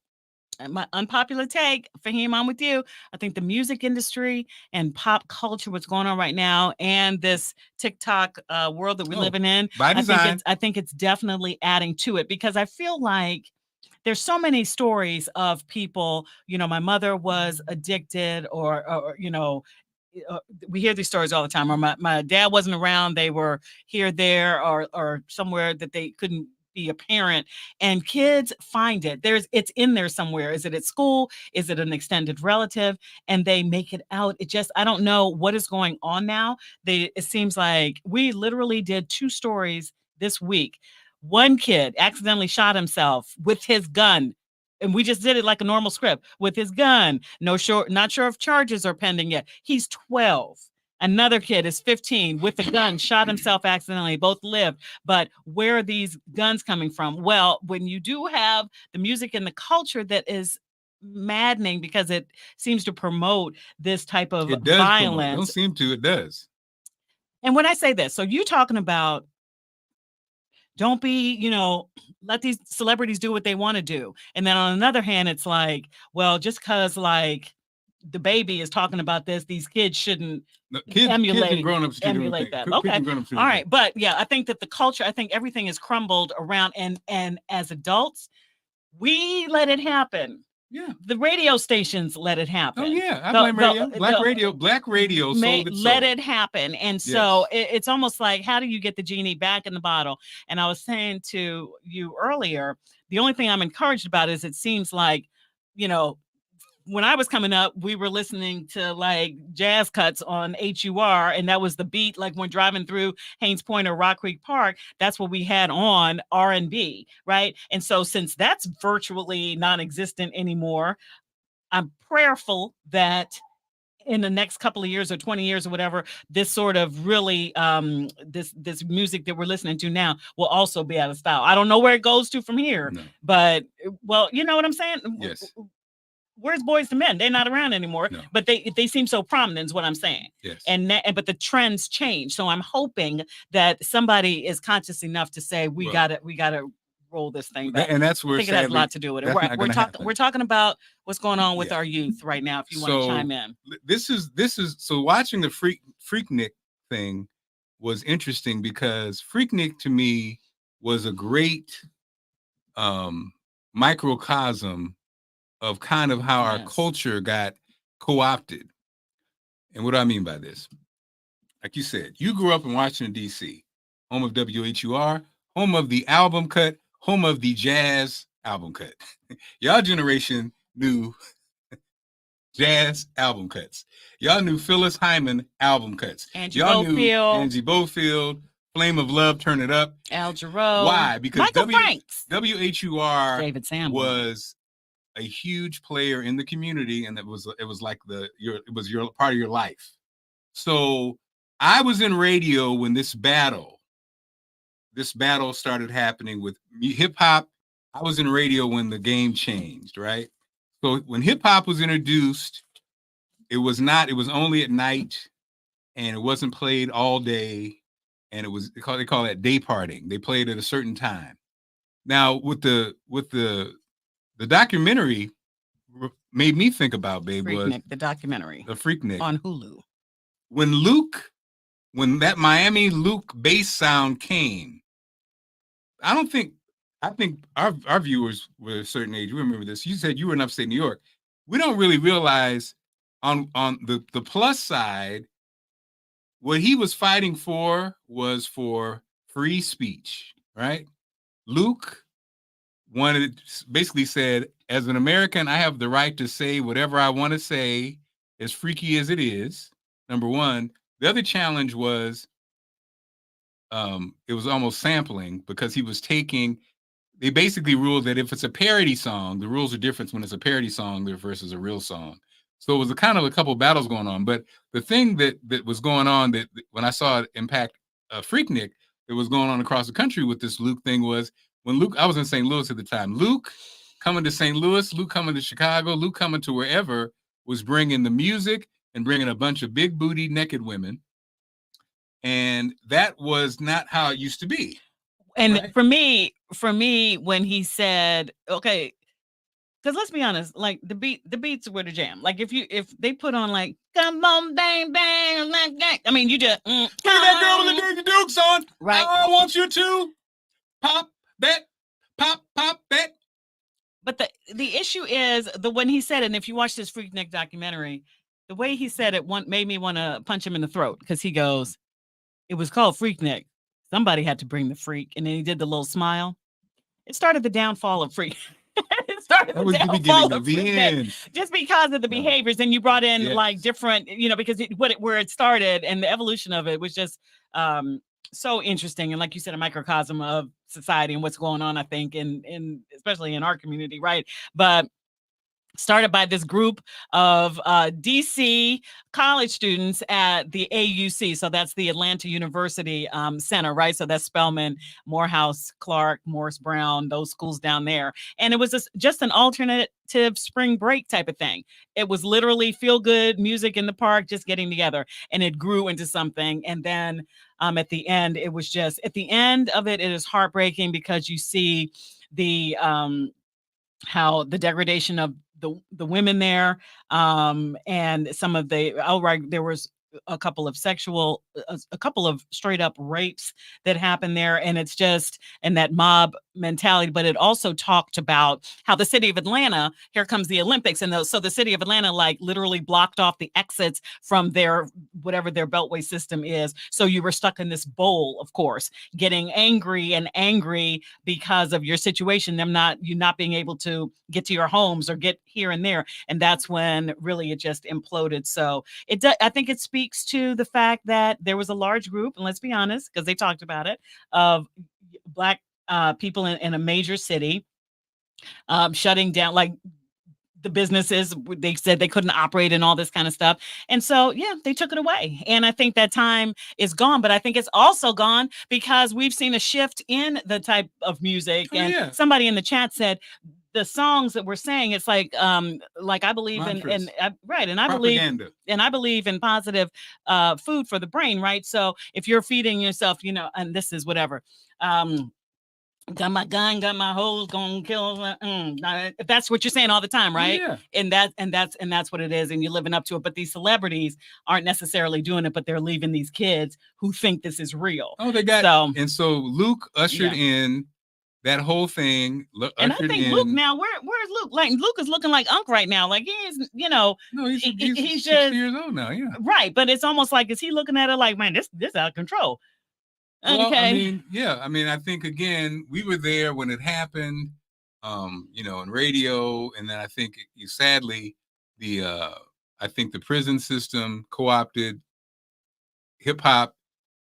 Speaker 6: my unpopular take, Fahim, I'm with you. I think the music industry and pop culture, what's going on right now, and this TikTok world that we're living in,
Speaker 5: by design,
Speaker 6: I think it's definitely adding to it, because I feel like there's so many stories of people, my mother was addicted, or we hear these stories all the time, or my dad wasn't around, they were here, there, or somewhere that they couldn't be a parent, and kids find it. It's in there somewhere. Is it at school? Is it an extended relative? And they make it out. I don't know what is going on now. It seems like we literally did 2 stories this week. One kid accidentally shot himself with his gun. And we just did it like a normal script, with his gun. Not sure if charges are pending yet. He's 12. Another kid is 15 with a gun, shot himself accidentally. Both lived. But where are these guns coming from? Well, when you do have the music and the culture that is maddening, because it seems to promote this type of violence.
Speaker 5: Don't seem to, it does.
Speaker 6: And when I say this, so you talking about, don't be, let these celebrities do what they want to do. And then on another hand, it's like, well, just because like the baby is talking about this, these kids shouldn't emulate that. Okay. All right. But yeah, I think that the culture, I think everything is crumbled around, and as adults, we let it happen.
Speaker 5: Yeah.
Speaker 6: The radio stations let it happen.
Speaker 5: Oh yeah. I blame radio. Black radio sold it.
Speaker 6: Let it happen. And so it's almost like, how do you get the genie back in the bottle? And I was saying to you earlier, the only thing I'm encouraged about is it seems like, when I was coming up, we were listening to like jazz cuts on HUR, and that was the beat. Like when driving through Haynes Point or Rock Creek Park, that's what we had on R&B, right? And so since that's virtually non-existent anymore, I'm prayerful that in the next couple of years or 20 years or whatever, this sort of really, this music that we're listening to now will also be out of style. I don't know where it goes to from here, but well, you know what I'm saying?
Speaker 5: Yes.
Speaker 6: Where's Boys to Men? They're not around anymore, but they seem so prominent is what I'm saying.
Speaker 5: Yes.
Speaker 6: But the trends change. So I'm hoping that somebody is conscious enough to say, we gotta roll this thing back.
Speaker 5: And that's where
Speaker 6: I think it has a lot to do with it. We're talking about what's going on with our youth right now, if you want to chime in.
Speaker 5: This is so watching the Freaknik thing was interesting, because Freaknik to me was a great microcosm of kind of how our culture got co-opted. And what do I mean by this? Like you said, you grew up in Washington, D.C., home of WHUR, home of the album cut, home of the jazz album cut. Y'all generation knew jazz album cuts. Y'all knew Phyllis Hyman album cuts.
Speaker 6: Angie Bofield,
Speaker 5: Flame of Love, Turn It Up.
Speaker 6: Al Jarreau.
Speaker 5: Why? Because
Speaker 6: Michael Franks.
Speaker 5: WHUR
Speaker 6: David Sanborn
Speaker 5: was a huge player in the community, and it was like it was your part of your life. So I was in radio when this battle started happening with hip hop. I was in radio when the game changed, right? So when hip hop was introduced, it was only at night, and it wasn't played all day, and they call that day parting. They played at a certain time. Now with the documentary made me think about, babe,
Speaker 6: Freaknik, the documentary.
Speaker 5: The Freaknik
Speaker 6: on Hulu. When
Speaker 5: that Miami Luke bass sound came, I I think our viewers were a certain age. You remember this. You said you were in upstate New York. We don't really realize on the plus side, what he was fighting for was for free speech, right? Luke basically said, as an American, I have the right to say whatever I want to say, as freaky as it is. Number one. The other challenge was it was almost sampling, because he was taking, they basically ruled that if it's a parody song, the rules are different when it's a parody song versus a real song. So it was a kind of a couple of battles going on. But the thing that was going on, that when I saw it impact Freaknik, that was going on across the country with this Luke thing, was when Luke, I was in St. Louis at the time, Luke coming to St. Louis, Luke coming to Chicago, Luke coming to wherever, was bringing the music and bringing a bunch of big booty naked women. And that was not how it used to be.
Speaker 6: And
Speaker 5: right?
Speaker 6: for me, when he said, okay, because let's be honest, like the beats were the jam. Like if they put on like, come on, bang, bang, like that. I mean, you just
Speaker 5: look at that girl with the Dirty Dukes on.
Speaker 6: Right.
Speaker 5: I want you to pop that, pop that.
Speaker 6: But the issue is when he said it, and if you watch this Freaknik documentary, the way he said it made me want to punch him in the throat, because he goes, it was called Freaknik. Somebody had to bring the freak. And then he did the little smile. It started the downfall of freak. It started the downfall of Freaknik, just because of the behaviors. And you brought in like different, because where it started and the evolution of it was just so interesting. And like you said, a microcosm of society and what's going on, I think, in especially in our community, right? But started by this group of DC college students at the AUC. So that's the Atlanta University Center, right? So that's Spelman, Morehouse, Clark, Morris Brown, those schools down there. And it was just an alternative spring break type of thing. It was literally feel good music in the park, just getting together. And it grew into something. And then at the end, it was just, at the end of it, it is heartbreaking, because you see the how the degradation of the women there, and some of there was a couple of straight up rapes that happened there. And it's just, and that mob mentality, but it also talked about how the city of Atlanta, here comes the Olympics. And so the city of Atlanta, like, literally blocked off the exits from whatever their beltway system is. So you were stuck in this bowl, of course, getting angry because of your situation, you not being able to get to your homes or get here and there. And that's when really it just imploded. So I think it speaks to the fact that there was a large group, and let's be honest, because they talked about it, of Black people in a major city shutting down, like, the businesses. They said they couldn't operate and all this kind of stuff. And so, they took it away. And I think that time is gone, but I think it's also gone because we've seen a shift in the type of music. And somebody in the chat said, the songs that we're saying, it's like I believe in right, and I believe in positive food for the brain, right? So if you're feeding yourself, and this is whatever, got my gun, got my hose, gonna kill. If that's what you're saying all the time, right? Yeah. And that's what it is, and you're living up to it. But these celebrities aren't necessarily doing it, but they're leaving these kids who think this is real.
Speaker 5: Oh, they got and so Luke ushered in that whole thing.
Speaker 6: And I think Luke now, where's Luke? Like, Luke is looking like Unc right now. Like, he's,
Speaker 5: no, he's just 6 years old now. Yeah.
Speaker 6: Right. But it's almost like, is he looking at it like, man, this out of control?
Speaker 5: Well, okay. I think, again, we were there when it happened, in radio. And then I think sadly, I think the prison system co-opted hip hop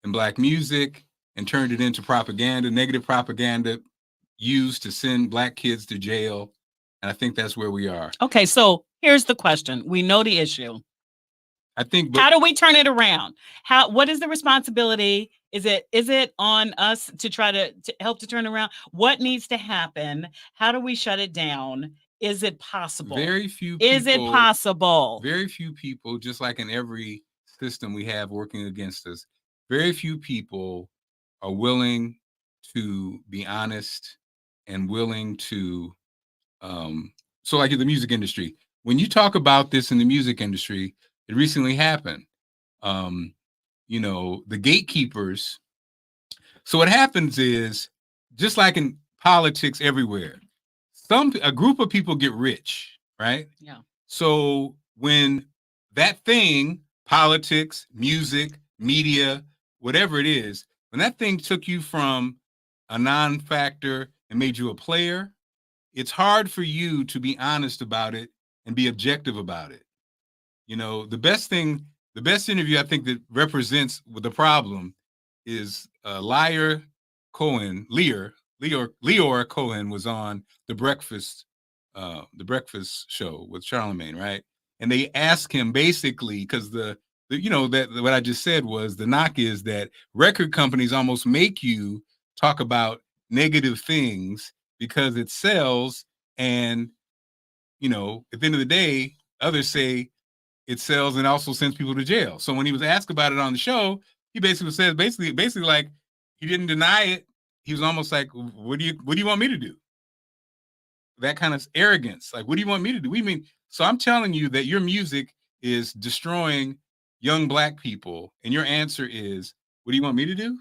Speaker 5: and Black music and turned it into propaganda, negative propaganda, used to send Black kids to jail. And I think that's where we are.
Speaker 6: Okay, so here's the question. We know the issue.
Speaker 5: I think,
Speaker 6: how do we turn it around? What is the responsibility? Is it on us to try to help to turn it around? What needs to happen? How do we shut it down? Is it possible?
Speaker 5: Very few people.
Speaker 6: Is it possible?
Speaker 5: Very few people, just like in every system we have working against us, very few people are willing to be honest and willing to, so like in the music industry, when you talk about this in the music industry, it recently happened. The gatekeepers. So what happens is, just like in politics everywhere. A group of people get rich, right?
Speaker 6: Yeah.
Speaker 5: So when that thing, politics, music, media, whatever it is, when that thing took you from a non-factor and made you a player, it's hard for you to be honest about it and be objective about it. You know, the best interview I think that represents the problem is Leor Cohen was on the Breakfast Show with Charlemagne, right? And they asked him basically, because what I just said was the knock is that record companies almost make you talk about negative things because it sells, and at the end of the day, others say it sells and also sends people to jail. So when he was asked about it on the show, he basically said, basically like, he didn't deny it. He was almost like, what do you want me to do? That kind of arrogance. Like, what do you want me to do? So I'm telling you that your music is destroying young Black people. And your answer is, what do you want me to do?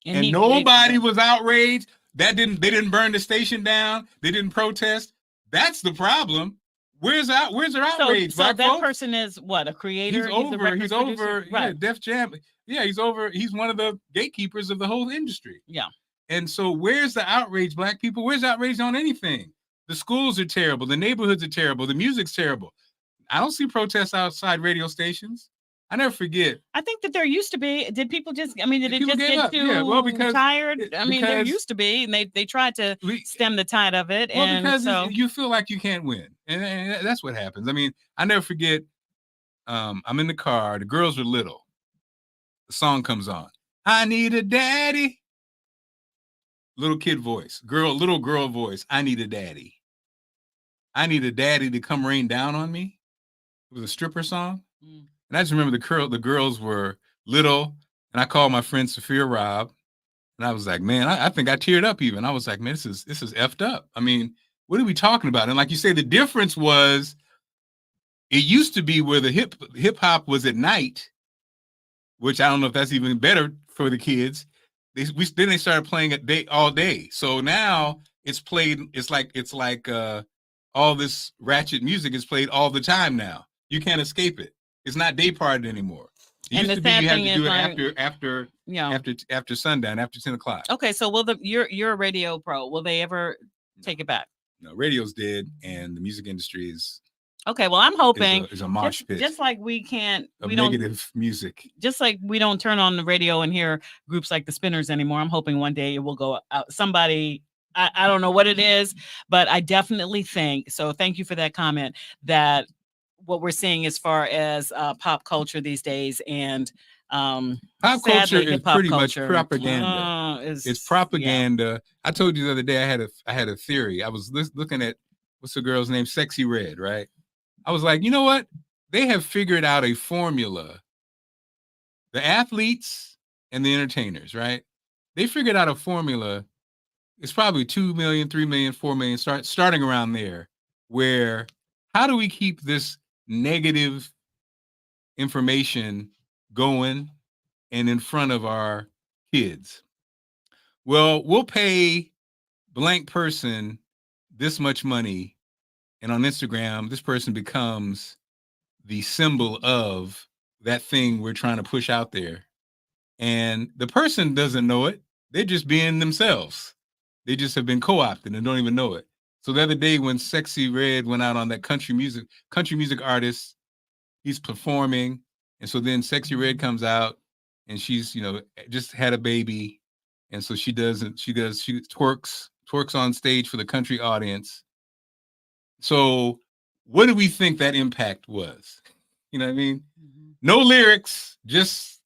Speaker 5: And nobody was outraged. They didn't burn the station down. They didn't protest. That's the problem. Where's their outrage?
Speaker 6: So that person is what, a creator?
Speaker 5: He's over. Right. Yeah, Def Jam. Yeah, he's over. He's one of the gatekeepers of the whole industry.
Speaker 6: Yeah.
Speaker 5: And so where's the outrage, Black people? Where's outrage on anything? The schools are terrible. The neighborhoods are terrible. The music's terrible. I don't see protests outside radio stations. I never forget.
Speaker 6: I think that there used to be. Did people just? I mean, did it just get too tired? I mean, there used to be, and they tried to stem the tide of it.
Speaker 5: Well, because you feel like you can't win, and that's what happens. I mean, I never forget. I'm in the car. The girls are little. The song comes on. I need a daddy. Little kid voice, little girl voice. I need a daddy. I need a daddy to come rain down on me. It was a stripper song. Mm. And I just remember the girls were little, and I called my friend Sophia Robb, and I was like, man, I think I teared up even. I was like, man, this is effed up. I mean, what are we talking about? And like you say, the difference was it used to be where the hip hop was at night, which I don't know if that's even better for the kids. Then they started playing it all day. So now it's played. It's like all this ratchet music is played all the time now. You can't escape it. It's not day party anymore. It used to be you had to do it after sundown, after 10 o'clock.
Speaker 6: Okay, so you're a radio pro. Will they ever take it back?
Speaker 5: No, radio's dead, and the music industry is.
Speaker 6: Okay, well, I'm hoping
Speaker 5: is a mosh pit.
Speaker 6: Just like we don't
Speaker 5: negative music.
Speaker 6: Just like we don't turn on the radio and hear groups like the Spinners anymore. I'm hoping one day it will go out. Somebody, I don't know what it is, but I definitely think so. Thank you for that comment. That what we're seeing as far as pop culture these days, and
Speaker 5: pop culture is pretty much propaganda. It's propaganda. Yeah. I told you the other day I had a theory. I was looking at what's the girl's name, Sexy Red, right? I was like, you know what? They have figured out a formula. The athletes and the entertainers, right? They figured out a formula. It's probably 2 million, 3 million, 4 million, starting around there, where how do we keep this negative information going and in front of our kids? Well, we'll pay blank person this much money, and on Instagram, this person becomes the symbol of that thing we're trying to push out there. And the person doesn't know it. They're just being themselves. They just have been co-opted and don't even know it. So the other day when Sexy Red went out on that country music artist, he's performing. And so then Sexy Red comes out and she's, just had a baby. And so she twerks on stage for the country audience. So what do we think that impact was? You know what I mean? Mm-hmm. No lyrics, just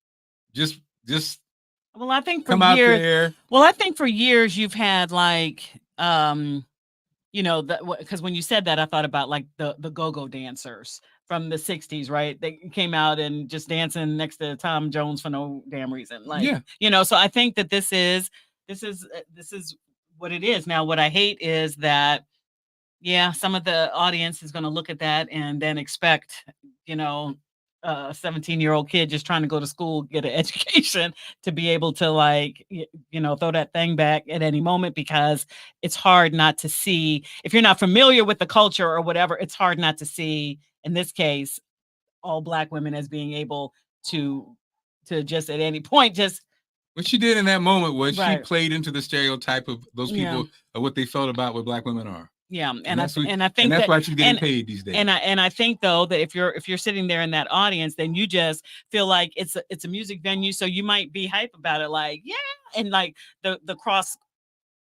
Speaker 6: well, I think
Speaker 5: come out there.
Speaker 6: Well, I think for years you've had like because when you said that, I thought about like the go-go dancers from the 60s, right? They came out and just dancing next to Tom Jones for no damn reason. Like, yeah. So I think that this is what it is. Now, what I hate is that, some of the audience is going to look at that and then expect, a 17-year-old kid just trying to go to school, get an education, to be able to like, throw that thing back at any moment, because it's hard not to see, if you're not familiar with the culture or whatever, it's hard not to see, in this case, all Black women as being able to just at any point just.
Speaker 5: What she did in that moment was
Speaker 6: Right.
Speaker 5: she played into the stereotype of those people, of what they felt about what Black women are.
Speaker 6: Yeah,
Speaker 5: And
Speaker 6: I think
Speaker 5: that's
Speaker 6: that,
Speaker 5: why she's getting paid these days.
Speaker 6: And I think though that if you're sitting there in that audience, then you just feel like it's a music venue, so you might be hype about it, like and like the cross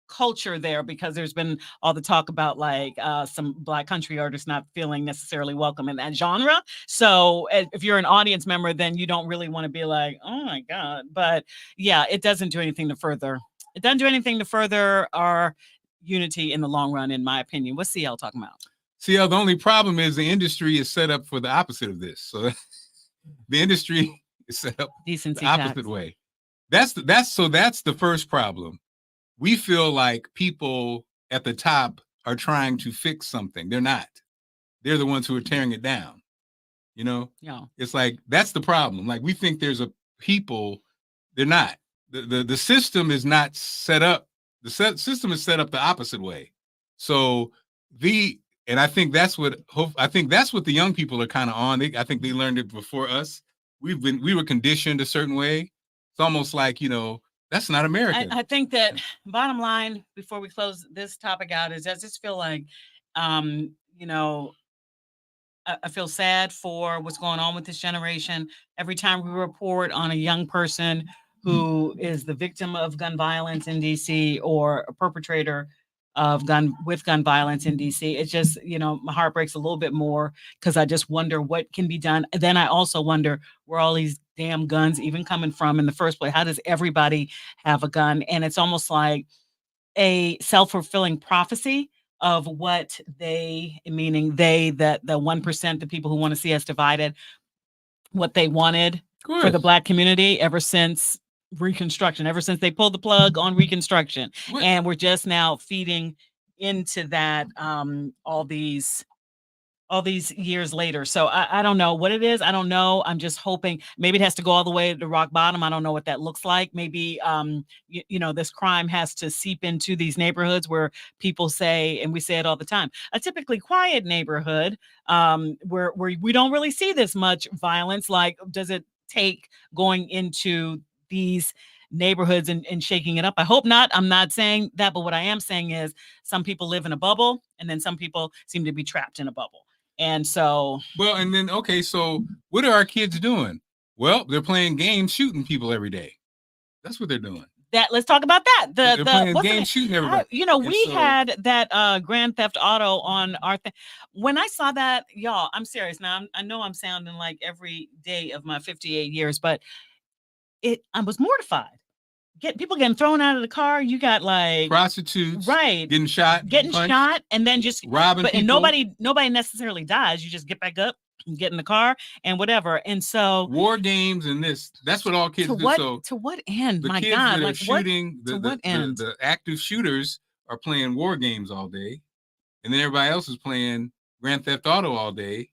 Speaker 6: culture there, because there's been all the talk about like some Black country artists not feeling necessarily welcome in that genre. So if you're an audience member, then you don't really want to be like, oh my God. But yeah, it doesn't do anything to further. It doesn't do anything to further our unity in the long run, in my opinion. What's CL talking about?
Speaker 5: CL, the only problem is the industry is set up for the opposite of this. So the industry is set up
Speaker 6: Decency
Speaker 5: the opposite
Speaker 6: tax.
Speaker 5: way. That's the first problem. We feel like people at the top are trying to fix something. They're not. They're the ones who are tearing it down.
Speaker 6: Yeah.
Speaker 5: It's like that's the problem. Like we think there's a people. They're not. The system is not set up. The system is set up the opposite way. So and I think that's what the young people are kind of on. I think they learned it before us. We were conditioned a certain way. It's almost like, that's not American.
Speaker 6: I think that bottom line, before we close this topic out, is I just feel like, I feel sad for what's going on with this generation. Every time we report on a young person who is the victim of gun violence in DC or a perpetrator of gun violence in DC, it's just, my heart breaks a little bit more, because I just wonder what can be done. And then I also wonder where all these damn guns even coming from in the first place. How does everybody have a gun? And it's almost like a self-fulfilling prophecy of what that the 1%, the people who want to see us divided, what they wanted for the Black community ever since Reconstruction, ever since they pulled the plug on Reconstruction. And we're just now feeding into that all these years later. So I don't know what it is. I don't know. I'm just hoping maybe it has to go all the way to rock bottom. I don't know what that looks like. Maybe, this crime has to seep into these neighborhoods where people say, and we say it all the time, a typically quiet neighborhood where we don't really see this much violence. Like, does it take going into these neighborhoods and shaking it up? I hope not. I'm not saying that, but what I am saying is some people live in a bubble, and then some people seem to be trapped in a bubble. And so,
Speaker 5: and then, okay, so what are our kids doing? Well, they're playing games, shooting people every day. That's what they're doing.
Speaker 6: Let's talk about that.
Speaker 5: They're playing games, shooting everybody.
Speaker 6: We had that Grand Theft Auto on our thing. When I saw that, y'all, I'm serious. Now, I know I'm sounding like every day of my 58 years, but I was mortified. People getting thrown out of the car. You got like
Speaker 5: prostitutes,
Speaker 6: right?
Speaker 5: Getting shot,
Speaker 6: and then just
Speaker 5: robbing people.
Speaker 6: And nobody necessarily dies. You just get back up and get in the car and whatever. And so
Speaker 5: war games and that's what all kids do. So
Speaker 6: to what end?
Speaker 5: The
Speaker 6: My
Speaker 5: kids
Speaker 6: God,
Speaker 5: that are
Speaker 6: like
Speaker 5: shooting,
Speaker 6: to what end?
Speaker 5: The active shooters are playing war games all day, and then everybody else is playing Grand Theft Auto all day.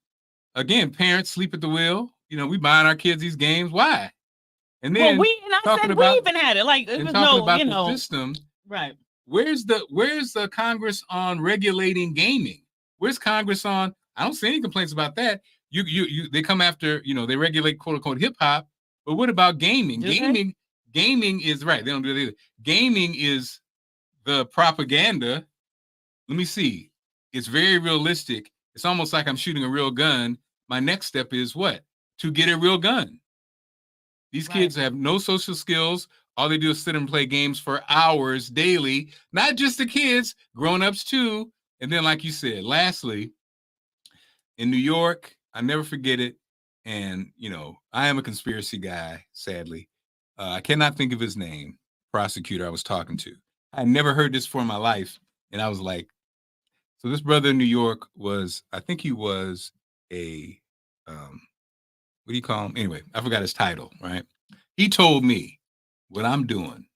Speaker 5: Again, parents sleep at the wheel. We buying our kids these games. Why? And then
Speaker 6: we even had it. Like, it was
Speaker 5: the system.
Speaker 6: Right.
Speaker 5: Where's the Congress on regulating gaming? Where's Congress on? I don't see any complaints about that. They come after, they regulate quote unquote hip hop, but what about gaming? Gaming is right. They don't do that either. Gaming is the propaganda. Let me see. It's very realistic. It's almost like I'm shooting a real gun. My next step is what? To get a real gun. These kids have no social skills. All they do is sit and play games for hours daily. Not just the kids, grown-ups too. And then, like you said, lastly, in New York, I never forget it. And, I am a conspiracy guy, sadly. I cannot think of his name, prosecutor I was talking to. I never heard this before in my life. And I was like, so this brother in New York I think he was a, what do you call him? Anyway, I forgot his title, right? He told me what I'm doing.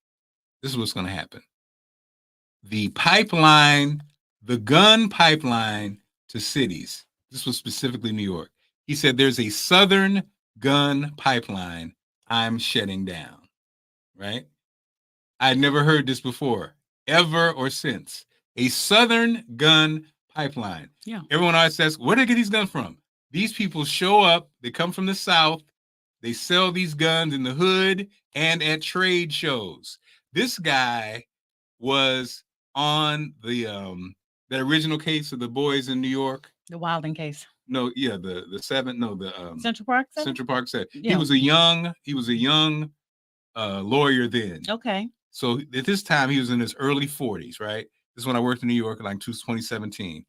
Speaker 5: This is what's going to happen. The gun pipeline to cities. This was specifically New York. He said, there's a Southern gun pipeline I'm shutting down, right? I'd never heard this before, ever or since. A Southern gun pipeline.
Speaker 6: Yeah.
Speaker 5: Everyone always says, where do they get these guns from? These people show up, they come from the South, they sell these guns in the hood and at trade shows. This guy was on the original case of the boys in New York.
Speaker 6: The Wilding case.
Speaker 5: No, yeah, the seven, no, the
Speaker 6: Central Park.
Speaker 5: Central Park said
Speaker 6: Yeah.
Speaker 5: he was a young lawyer then.
Speaker 6: Okay.
Speaker 5: So at this time he was in his early 40s, right? This is when I worked in New York in like 2017.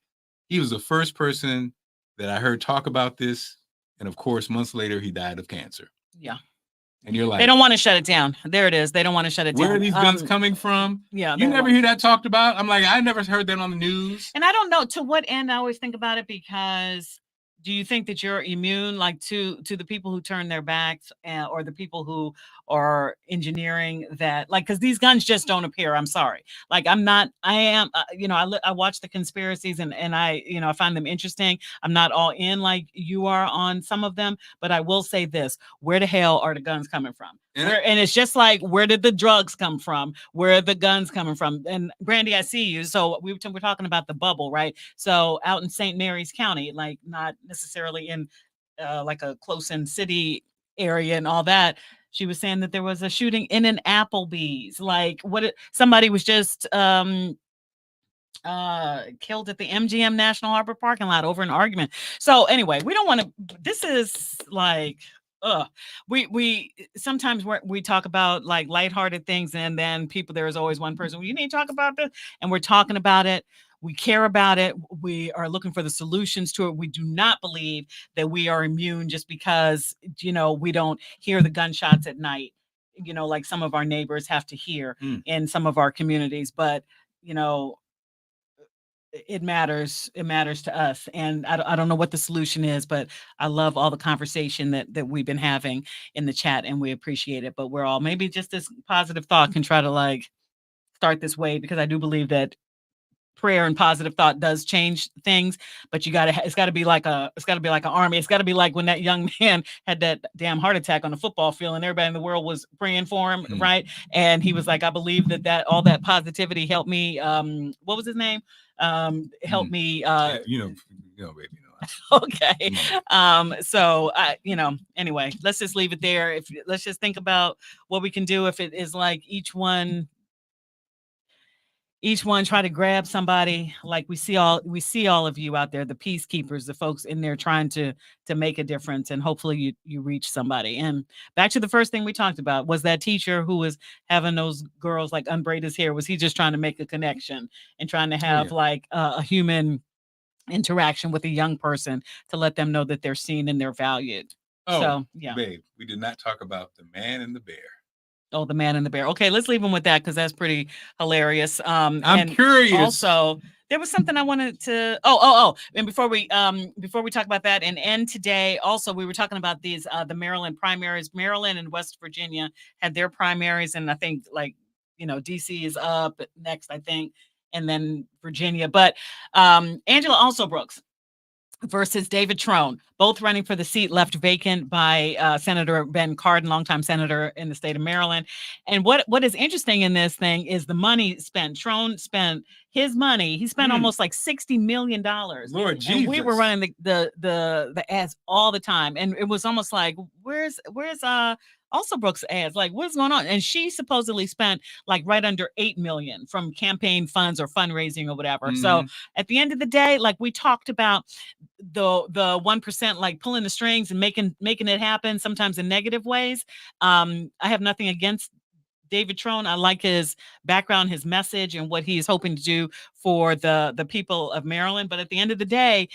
Speaker 5: He was the first person that I heard talk about this, and of course, months later he died of cancer.
Speaker 6: Yeah.
Speaker 5: And you're like,
Speaker 6: they don't want to shut it down. There it is. They don't want to shut it down.
Speaker 5: Where are these guns coming from?
Speaker 6: Yeah.
Speaker 5: You never hear that talked about? I'm like, I never heard that on the news.
Speaker 6: And I don't know to what end I always think about it, because do you think that you're immune, like to the people who turn their backs or the people who are engineering that, like, because these guns just don't appear. I'm sorry. Like, I am, I watch the conspiracies and I find them interesting. I'm not all in like you are on some of them, but I will say this: where the hell are the guns coming from? And it's just like, where did the drugs come from? Where are the guns coming from? And Brandy, I see you. So we're talking about the bubble, right? So out in St. Mary's County, like not necessarily in like a close-in city area and all that. She was saying that there was a shooting in an Applebee's. Like somebody was just killed at the MGM National Harbor parking lot over an argument. So anyway, we don't want to, this is like, we sometimes we talk about like lighthearted things, and then there is always one person, you need to talk about this, and we're talking about it. We care about it. We are looking for the solutions to it. We do not believe that we are immune just because, we don't hear the gunshots at night, like some of our neighbors have to hear in some of our communities. But, it matters to us. And I don't know what the solution is, but I love all the conversation that we've been having in the chat, and we appreciate it. But we're all, maybe just this positive thought can try to like start this way, because I do believe that prayer and positive thought does change things, but it's got to be like an army. It's got to be like when that young man had that damn heart attack on the football field and everybody in the world was praying for him, right? And he was like, I believe that all that positivity helped me. What was his name? Helped me.
Speaker 5: Baby.
Speaker 6: Okay. So anyway, let's just leave it there. Let's just think about what we can do. If it is like each one try to grab somebody, like we see all of you out there, the peacekeepers, the folks in there trying to make a difference, and hopefully you reach somebody. And back to the first thing we talked about, was that teacher who was having those girls like unbraid his hair, was he just trying to make a connection and trying to have like a human interaction with a young person to let them know that they're seen and they're valued? So yeah,
Speaker 5: babe, we did not talk about the man and the bear.
Speaker 6: Oh, the man and the bear. Okay, let's leave him with that because that's pretty hilarious.
Speaker 5: I'm curious.
Speaker 6: Also, there was something I wanted to. And before we talk about that and end today, also we were talking about these the Maryland primaries. Maryland and West Virginia had their primaries, and I think DC is up next, I think, and then Virginia. But Angela Also Brooks versus David Trone, both running for the seat left vacant by Senator Ben Cardin, longtime senator in the state of Maryland. And what is interesting in this thing is the money spent. Trone spent his money. He spent almost like $60 million.
Speaker 5: Lord Jesus.
Speaker 6: And we were running the ads all the time, and it was almost like, where's Also Brooks ads, like what's going on? And she supposedly spent like right under $8 million from campaign funds or fundraising or whatever. So at the end of the day, like we talked about the 1% like pulling the strings and making it happen, sometimes in negative ways. I have nothing against David Trone. I like his background, his message, and what he is hoping to do for the people of Maryland. But at the end of the day,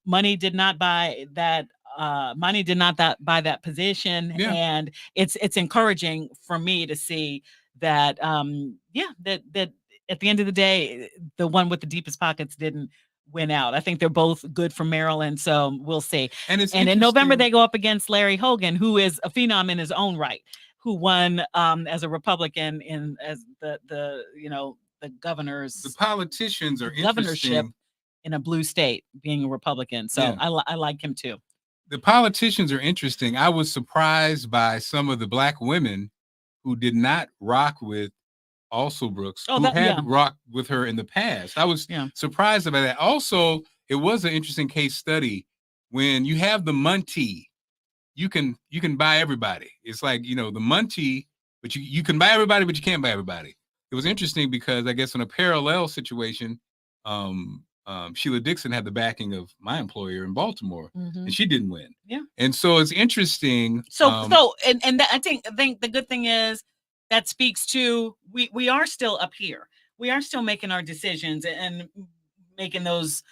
Speaker 6: money did not buy that. Buy that position, and it's encouraging for me to see that that at the end of the day, the one with the deepest pockets didn't win out. I think they're both good for Maryland, so we'll see. And in November they go up against Larry Hogan, who is a phenom in his own right, who won as a Republican as the governor's.
Speaker 5: The politicians are
Speaker 6: governorship
Speaker 5: interesting
Speaker 6: in a blue state, being a Republican. So I like him too.
Speaker 5: the politicians are interesting. I was surprised by some of the black women who did not rock with Brooks, who had rocked with her in the past. I was surprised about that. Also, it was an interesting case study. When you have the Munty, you can buy everybody. It's like, the Munty, but you can buy everybody, but you can't buy everybody. It was interesting because I guess in a parallel situation, Sheila Dixon had the backing of my employer in Baltimore, and she didn't win.
Speaker 6: Yeah.
Speaker 5: And so it's interesting.
Speaker 6: I think the good thing is that speaks to we are still up here. We are still making our decisions and making those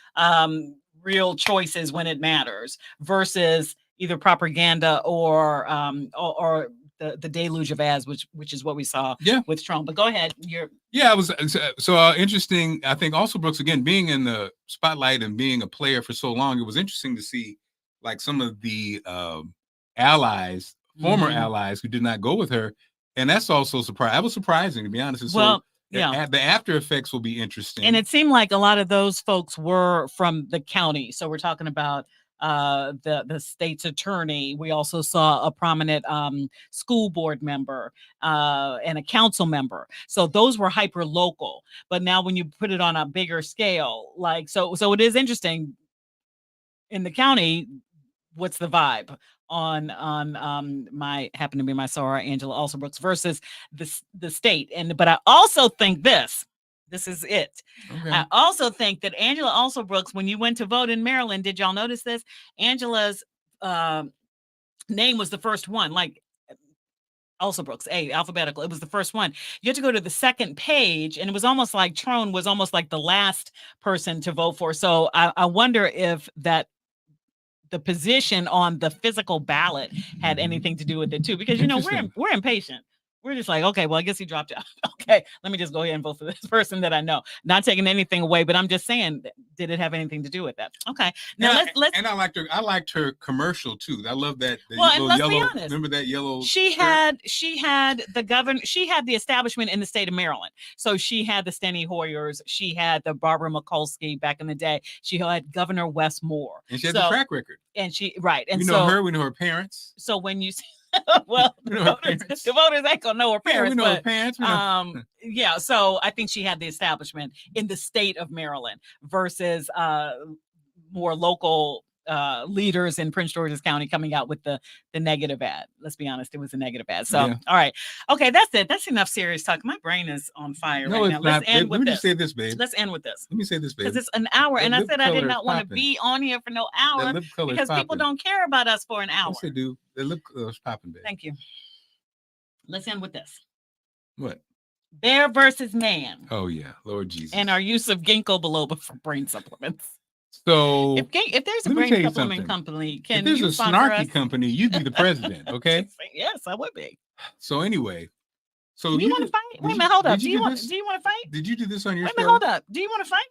Speaker 6: real choices when it matters versus either propaganda or the deluge of ads, which is what we saw with Trump. But go ahead.
Speaker 5: It was so interesting. I think also Brooks, again, being in the spotlight and being a player for so long, it was interesting to see like some of the allies, former allies who did not go with her. And that's also surprising. That was surprising, to be honest. And so the after effects will be interesting.
Speaker 6: And it seemed like a lot of those folks were from the county. So we're talking about the state's attorney. We also saw a prominent school board member and a council member. So those were hyper local. But now when you put it on a bigger scale, like so it is interesting. In the county, what's the vibe on happen to be my soror Angela Alsobrooks versus the state? But I also think this is it. Okay. I also think that Angela Alsobrooks, when you went to vote in Maryland, did y'all notice this? Angela's name was the first one, like Alsobrooks, alphabetical. It was the first one. You had to go to the second page, and it was almost like Trone was almost like the last person to vote for. So I wonder if the position on the physical ballot had anything to do with it too, because we're impatient. We're just like, okay, well, I guess he dropped out. Okay, let me just go ahead and vote for this person that I know. Not taking anything away, but I'm just saying, did it have anything to do with that? Okay, now let's.
Speaker 5: And I liked her commercial too. I love that.
Speaker 6: And let's be honest.
Speaker 5: Remember that yellow?
Speaker 6: She had the governor. She had the establishment in the state of Maryland. So she had the Steny Hoyers. She had the Barbara Mikulski back in the day. She had Governor Wes Moore.
Speaker 5: And she had the track record.
Speaker 6: And and
Speaker 5: we know her. We know her parents.
Speaker 6: So when you. Well, the voters ain't gonna know her parents.
Speaker 5: Yeah, we know her parents.
Speaker 6: So I think she had the establishment in the state of Maryland versus more local leaders in Prince George's County coming out with the negative ad. Let's be honest, it was a negative ad. So all right, okay, that's it. That's enough serious talk. My brain is on fire right now. Let's end with this.
Speaker 5: Let me just say this, babe.
Speaker 6: Let's end with this.
Speaker 5: Let me say this, babe.
Speaker 6: Because it's an hour, and I said I did not want to be on here for no hour because people don't care about us for an hour.
Speaker 5: Yes, they do. The lip color's popping, babe.
Speaker 6: Thank you. Let's end with this.
Speaker 5: What?
Speaker 6: Bear versus man.
Speaker 5: Oh yeah, Lord Jesus.
Speaker 6: And our use of ginkgo biloba for brain supplements.
Speaker 5: So
Speaker 6: if there's a brain supplement company,
Speaker 5: if there's a snarky company, you'd be the president, okay?
Speaker 6: Yes, I would be.
Speaker 5: So anyway,
Speaker 6: do you want to fight? Wait a minute, hold up. Do you want to fight?
Speaker 5: Did you do this on your show?
Speaker 6: Wait a minute, hold up. Do you want to fight?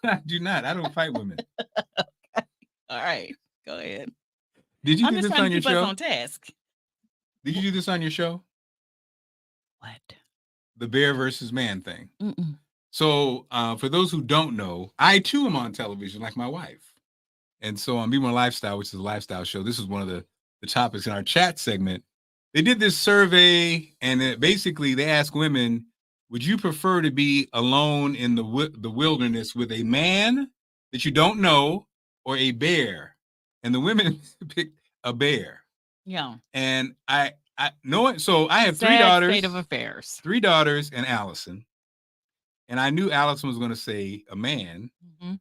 Speaker 5: I do not. I don't fight women.
Speaker 6: Okay. All right, go ahead.
Speaker 5: Did you do this on your show?
Speaker 6: On task.
Speaker 5: Did you do this on your show?
Speaker 6: What?
Speaker 5: The bear versus man thing.
Speaker 6: Mm-mm.
Speaker 5: So for those who don't know, I too am on television like my wife. And so on Be More Lifestyle, which is a lifestyle show, this is one of the topics in our chat segment. They did this survey, and basically they asked women, would you prefer to be alone in the wilderness with a man that you don't know or a bear? And the women picked a bear.
Speaker 6: Yeah.
Speaker 5: And I know it. So I have three daughters.
Speaker 6: State of affairs.
Speaker 5: 3 daughters and Allison. And I knew Allison was going to say a man,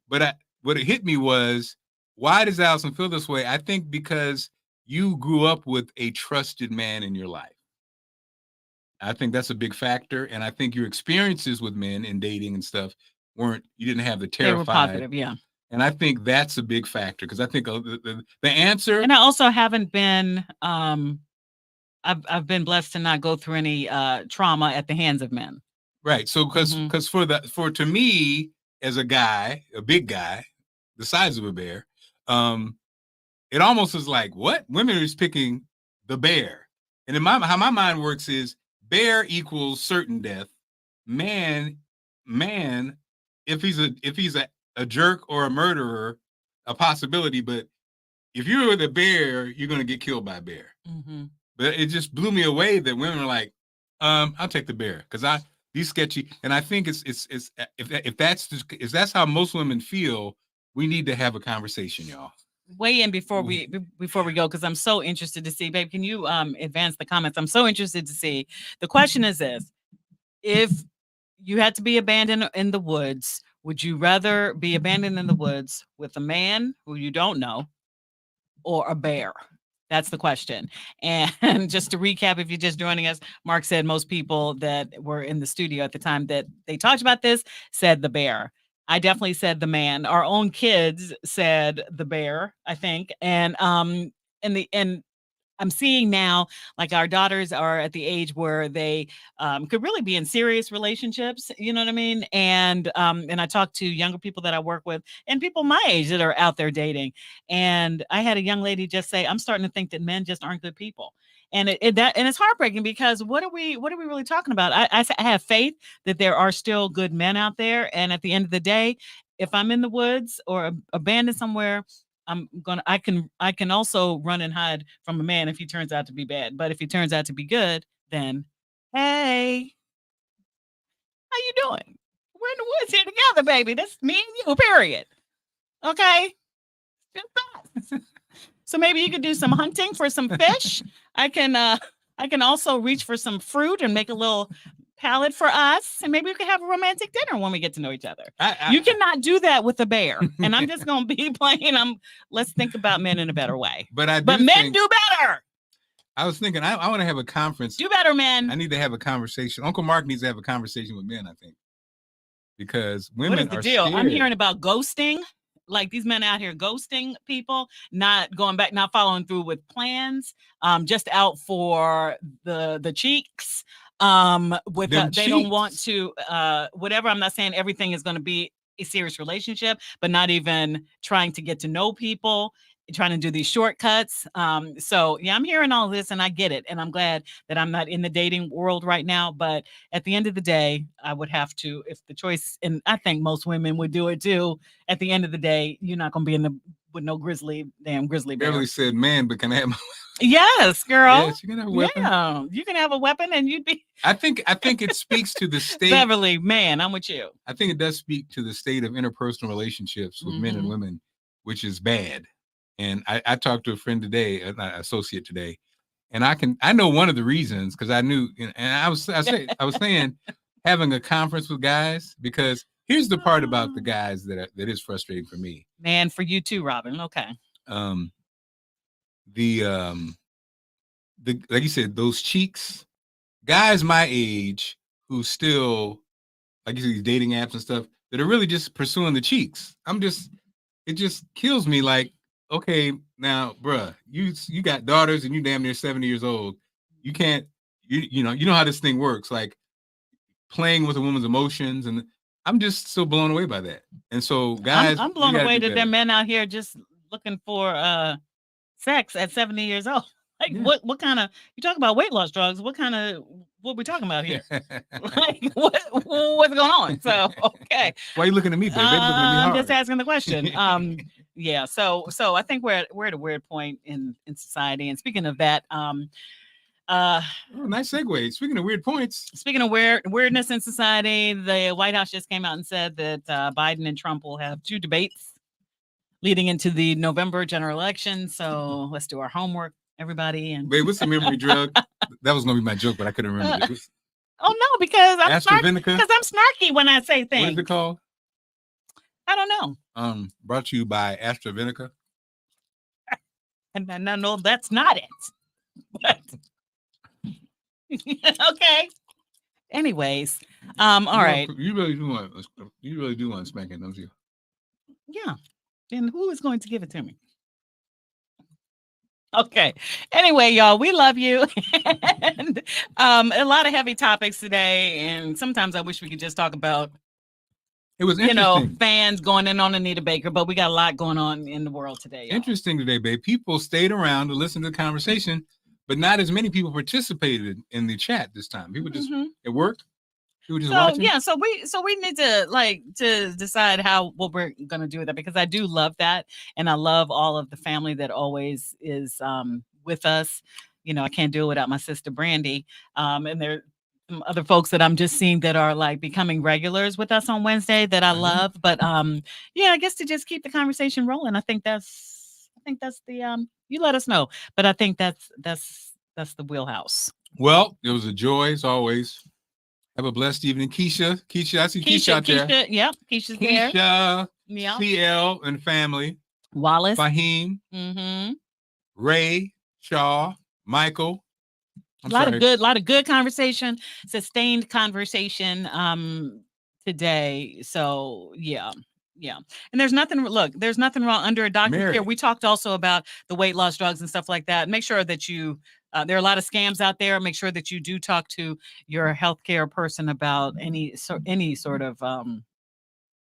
Speaker 5: but what it hit me was, why does Allison feel this way? I think because you grew up with a trusted man in your life. I think that's a big factor. And I think your experiences with men and dating and stuff you didn't have the terrified.
Speaker 6: They were positive, yeah.
Speaker 5: And I think that's a big factor because I think the answer.
Speaker 6: And I also haven't been, I've been blessed to not go through any trauma at the hands of men.
Speaker 5: Right. So because to me as a guy, a big guy, the size of a bear, it almost is like, what? Women are just picking the bear. And how my mind works is bear equals certain death. Man, if he's a jerk or a murderer, a possibility, but if you're with a bear, you're gonna get killed by a bear. But it just blew me away that women are like, I'll take the bear because these sketchy. And I think it's if that's how most women feel, we need to have a conversation, y'all.
Speaker 6: Weigh in before we go, because I'm so interested to see. Babe, can you advance the comments? I'm so interested to see. The question is this: if you had to be abandoned in the woods, would you rather be abandoned in the woods with a man who you don't know or a bear? That's the question. And just to recap, if you're just joining us, Mark said most people that were in the studio at the time that they talked about this said the bear. I definitely said the man. Our own kids said the bear, I think. And I'm seeing now, like, our daughters are at the age where they could really be in serious relationships. You know what I mean? And I talk to younger people that I work with and people my age that are out there dating. And I had a young lady just say, I'm starting to think that men just aren't good people. And it's heartbreaking, because what are we really talking about? I have faith that there are still good men out there. And at the end of the day, if I'm in the woods or abandoned somewhere, I can also run and hide from a man if he turns out to be bad. But if he turns out to be good, then hey, how you doing? We're in the woods here together, baby. That's me and you, period. Okay. So maybe you could do some hunting for some fish. I can also reach for some fruit and make a little palette for us, and maybe we can have a romantic dinner when we get to know each other. You cannot do that with a bear. And I'm just gonna be playing. Let's think about men in a better way. But men do better.
Speaker 5: I was thinking I want to have a conference.
Speaker 6: Do better, men.
Speaker 5: I need to have a conversation. Uncle Mark needs to have a conversation with men, I think, because women
Speaker 6: what is the
Speaker 5: are
Speaker 6: deal?
Speaker 5: scared.
Speaker 6: I'm hearing about ghosting. Like, these men out here ghosting people, not going back, not following through with plans, just out for the cheeks. They don't want to whatever. I'm not saying everything is going to be a serious relationship, but not even trying to get to know people, trying to do these shortcuts. So yeah, I'm hearing all this and I get it. And I'm glad that I'm not in the dating world right now. But at the end of the day, I would have to, if the choice, and I think most women would do it too. At the end of the day, you're not going to be with no grizzly bear.
Speaker 5: Beverly said, man, but can I have my...
Speaker 6: Yes, girl.
Speaker 5: Yes, you can have a weapon.
Speaker 6: Yeah, you can have a weapon and you'd be...
Speaker 5: I think it speaks to the state.
Speaker 6: Beverly, man, I'm with you.
Speaker 5: I think it does speak to the state of interpersonal relationships with men and women, which is bad. And I talked to a friend today, an associate today, and I know one of the reasons, because I knew, and I was saying having a conference with guys, because here's the part about the guys that is frustrating for me.
Speaker 6: Man, for you too, Robin. Okay.
Speaker 5: Like you said, those cheeks, guys my age who still, like you said, these dating apps and stuff, that are really just pursuing the cheeks. It just kills me. Like, okay, now, bruh, you got daughters and you damn near 70 years old. You can't, you know how this thing works, like playing with a woman's emotions. And I'm just so blown away by that. And so, guys,
Speaker 6: I'm blown away that there are men out here just looking for sex at 70 years old. Like, yeah. What kind of, you talk about weight loss drugs, what we talking about here? Like, what's going on? So, okay.
Speaker 5: Why are you looking at me, baby?
Speaker 6: I'm just asking the question. Yeah. So I think we're at a weird point in society. And speaking of that,
Speaker 5: nice segue. Speaking of weird points.
Speaker 6: Speaking of weirdness in society, the White House just came out and said that Biden and Trump will have 2 debates leading into the November general election. So let's do our homework, everybody. And
Speaker 5: wait, what's the memory drug? That was gonna be my joke, but I couldn't remember it.
Speaker 6: Oh no, because I'm snarky when I say things.
Speaker 5: What is it called?
Speaker 6: I don't
Speaker 5: know. Brought to you by AstraZeneca.
Speaker 6: And no, that's not it. But okay. Anyways, all right.
Speaker 5: You really do want spanking, don't you?
Speaker 6: Yeah. And who is going to give it to me? Okay. Anyway, y'all, we love you. And a lot of heavy topics today. And sometimes I wish we could just talk about,
Speaker 5: it was interesting.
Speaker 6: Fans going in on Anita Baker, but we got a lot going on in the world today. Y'all.
Speaker 5: Interesting today, babe. People stayed around to listen to the conversation, but not as many people participated in the chat this time. People just at work. We were just
Speaker 6: So
Speaker 5: watching?
Speaker 6: yeah, so we need to decide what we're gonna do with that, because I do love that, and I love all of the family that always is with us. You know, I can't do it without my sister Brandy. And there some other folks that I'm just seeing that are like becoming regulars with us on Wednesday that I love. But yeah, I guess to just keep the conversation rolling. I think that's the you let us know. But I think that's the wheelhouse.
Speaker 5: Well, it was a joy as always. Have a blessed evening. Keisha, I see Keisha out there.
Speaker 6: Yep, Keisha's there.
Speaker 5: Keisha,
Speaker 6: Yeah.
Speaker 5: CL and family.
Speaker 6: Wallace.
Speaker 5: Fahim.
Speaker 6: Mm-hmm.
Speaker 5: Ray, Shaw, Michael.
Speaker 6: A lot of good conversation, sustained conversation today. So yeah. And there's nothing wrong under a doctor's care. We talked also about the weight loss drugs and stuff like that. Make sure that you there are a lot of scams out there. Make sure that you do talk to your healthcare person about any sort of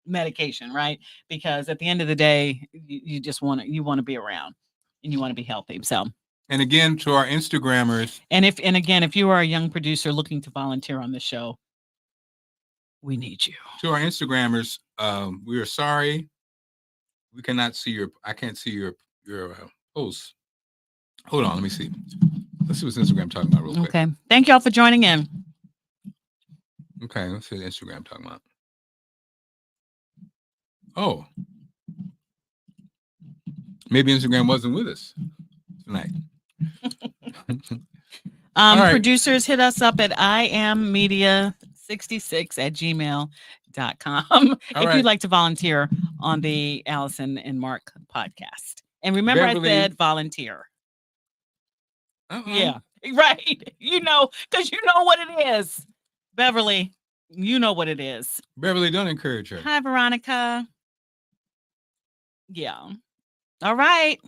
Speaker 6: medication, right? Because at the end of the day, you just want to be around and you want to be healthy. So.
Speaker 5: And again, to our Instagrammers.
Speaker 6: And if you are a young producer looking to volunteer on the show, we need you.
Speaker 5: To our Instagrammers, we are sorry. We cannot see I can't see your posts. Hold on, let me see. Let's see what's Instagram talking about real quick.
Speaker 6: Okay. Thank y'all for joining in.
Speaker 5: Okay, let's see what Instagram talking about. Oh. Maybe Instagram wasn't with us tonight.
Speaker 6: Right. Producers, hit us up at iammedia66@gmail.com if you'd like to volunteer on the Allison and Marc podcast. And remember, Beverly, I said volunteer. Yeah, right. You know, because you know what it is. Beverly, you know what it is.
Speaker 5: Beverly, don't encourage her.
Speaker 6: Hi, Veronica. Yeah. All right.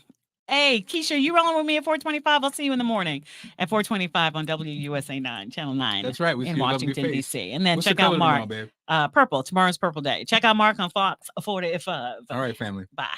Speaker 6: Hey, Keisha, you rolling with me at 4:25? I'll see you in the morning at 4:25 on WUSA 9, Channel 9.
Speaker 5: That's right.
Speaker 6: In Washington, D.C. And then
Speaker 5: What's
Speaker 6: check
Speaker 5: the
Speaker 6: out Marc.
Speaker 5: Tomorrow, babe?
Speaker 6: Purple. Tomorrow's Purple Day. Check out Marc on Fox 45.
Speaker 5: All right, family.
Speaker 6: Bye.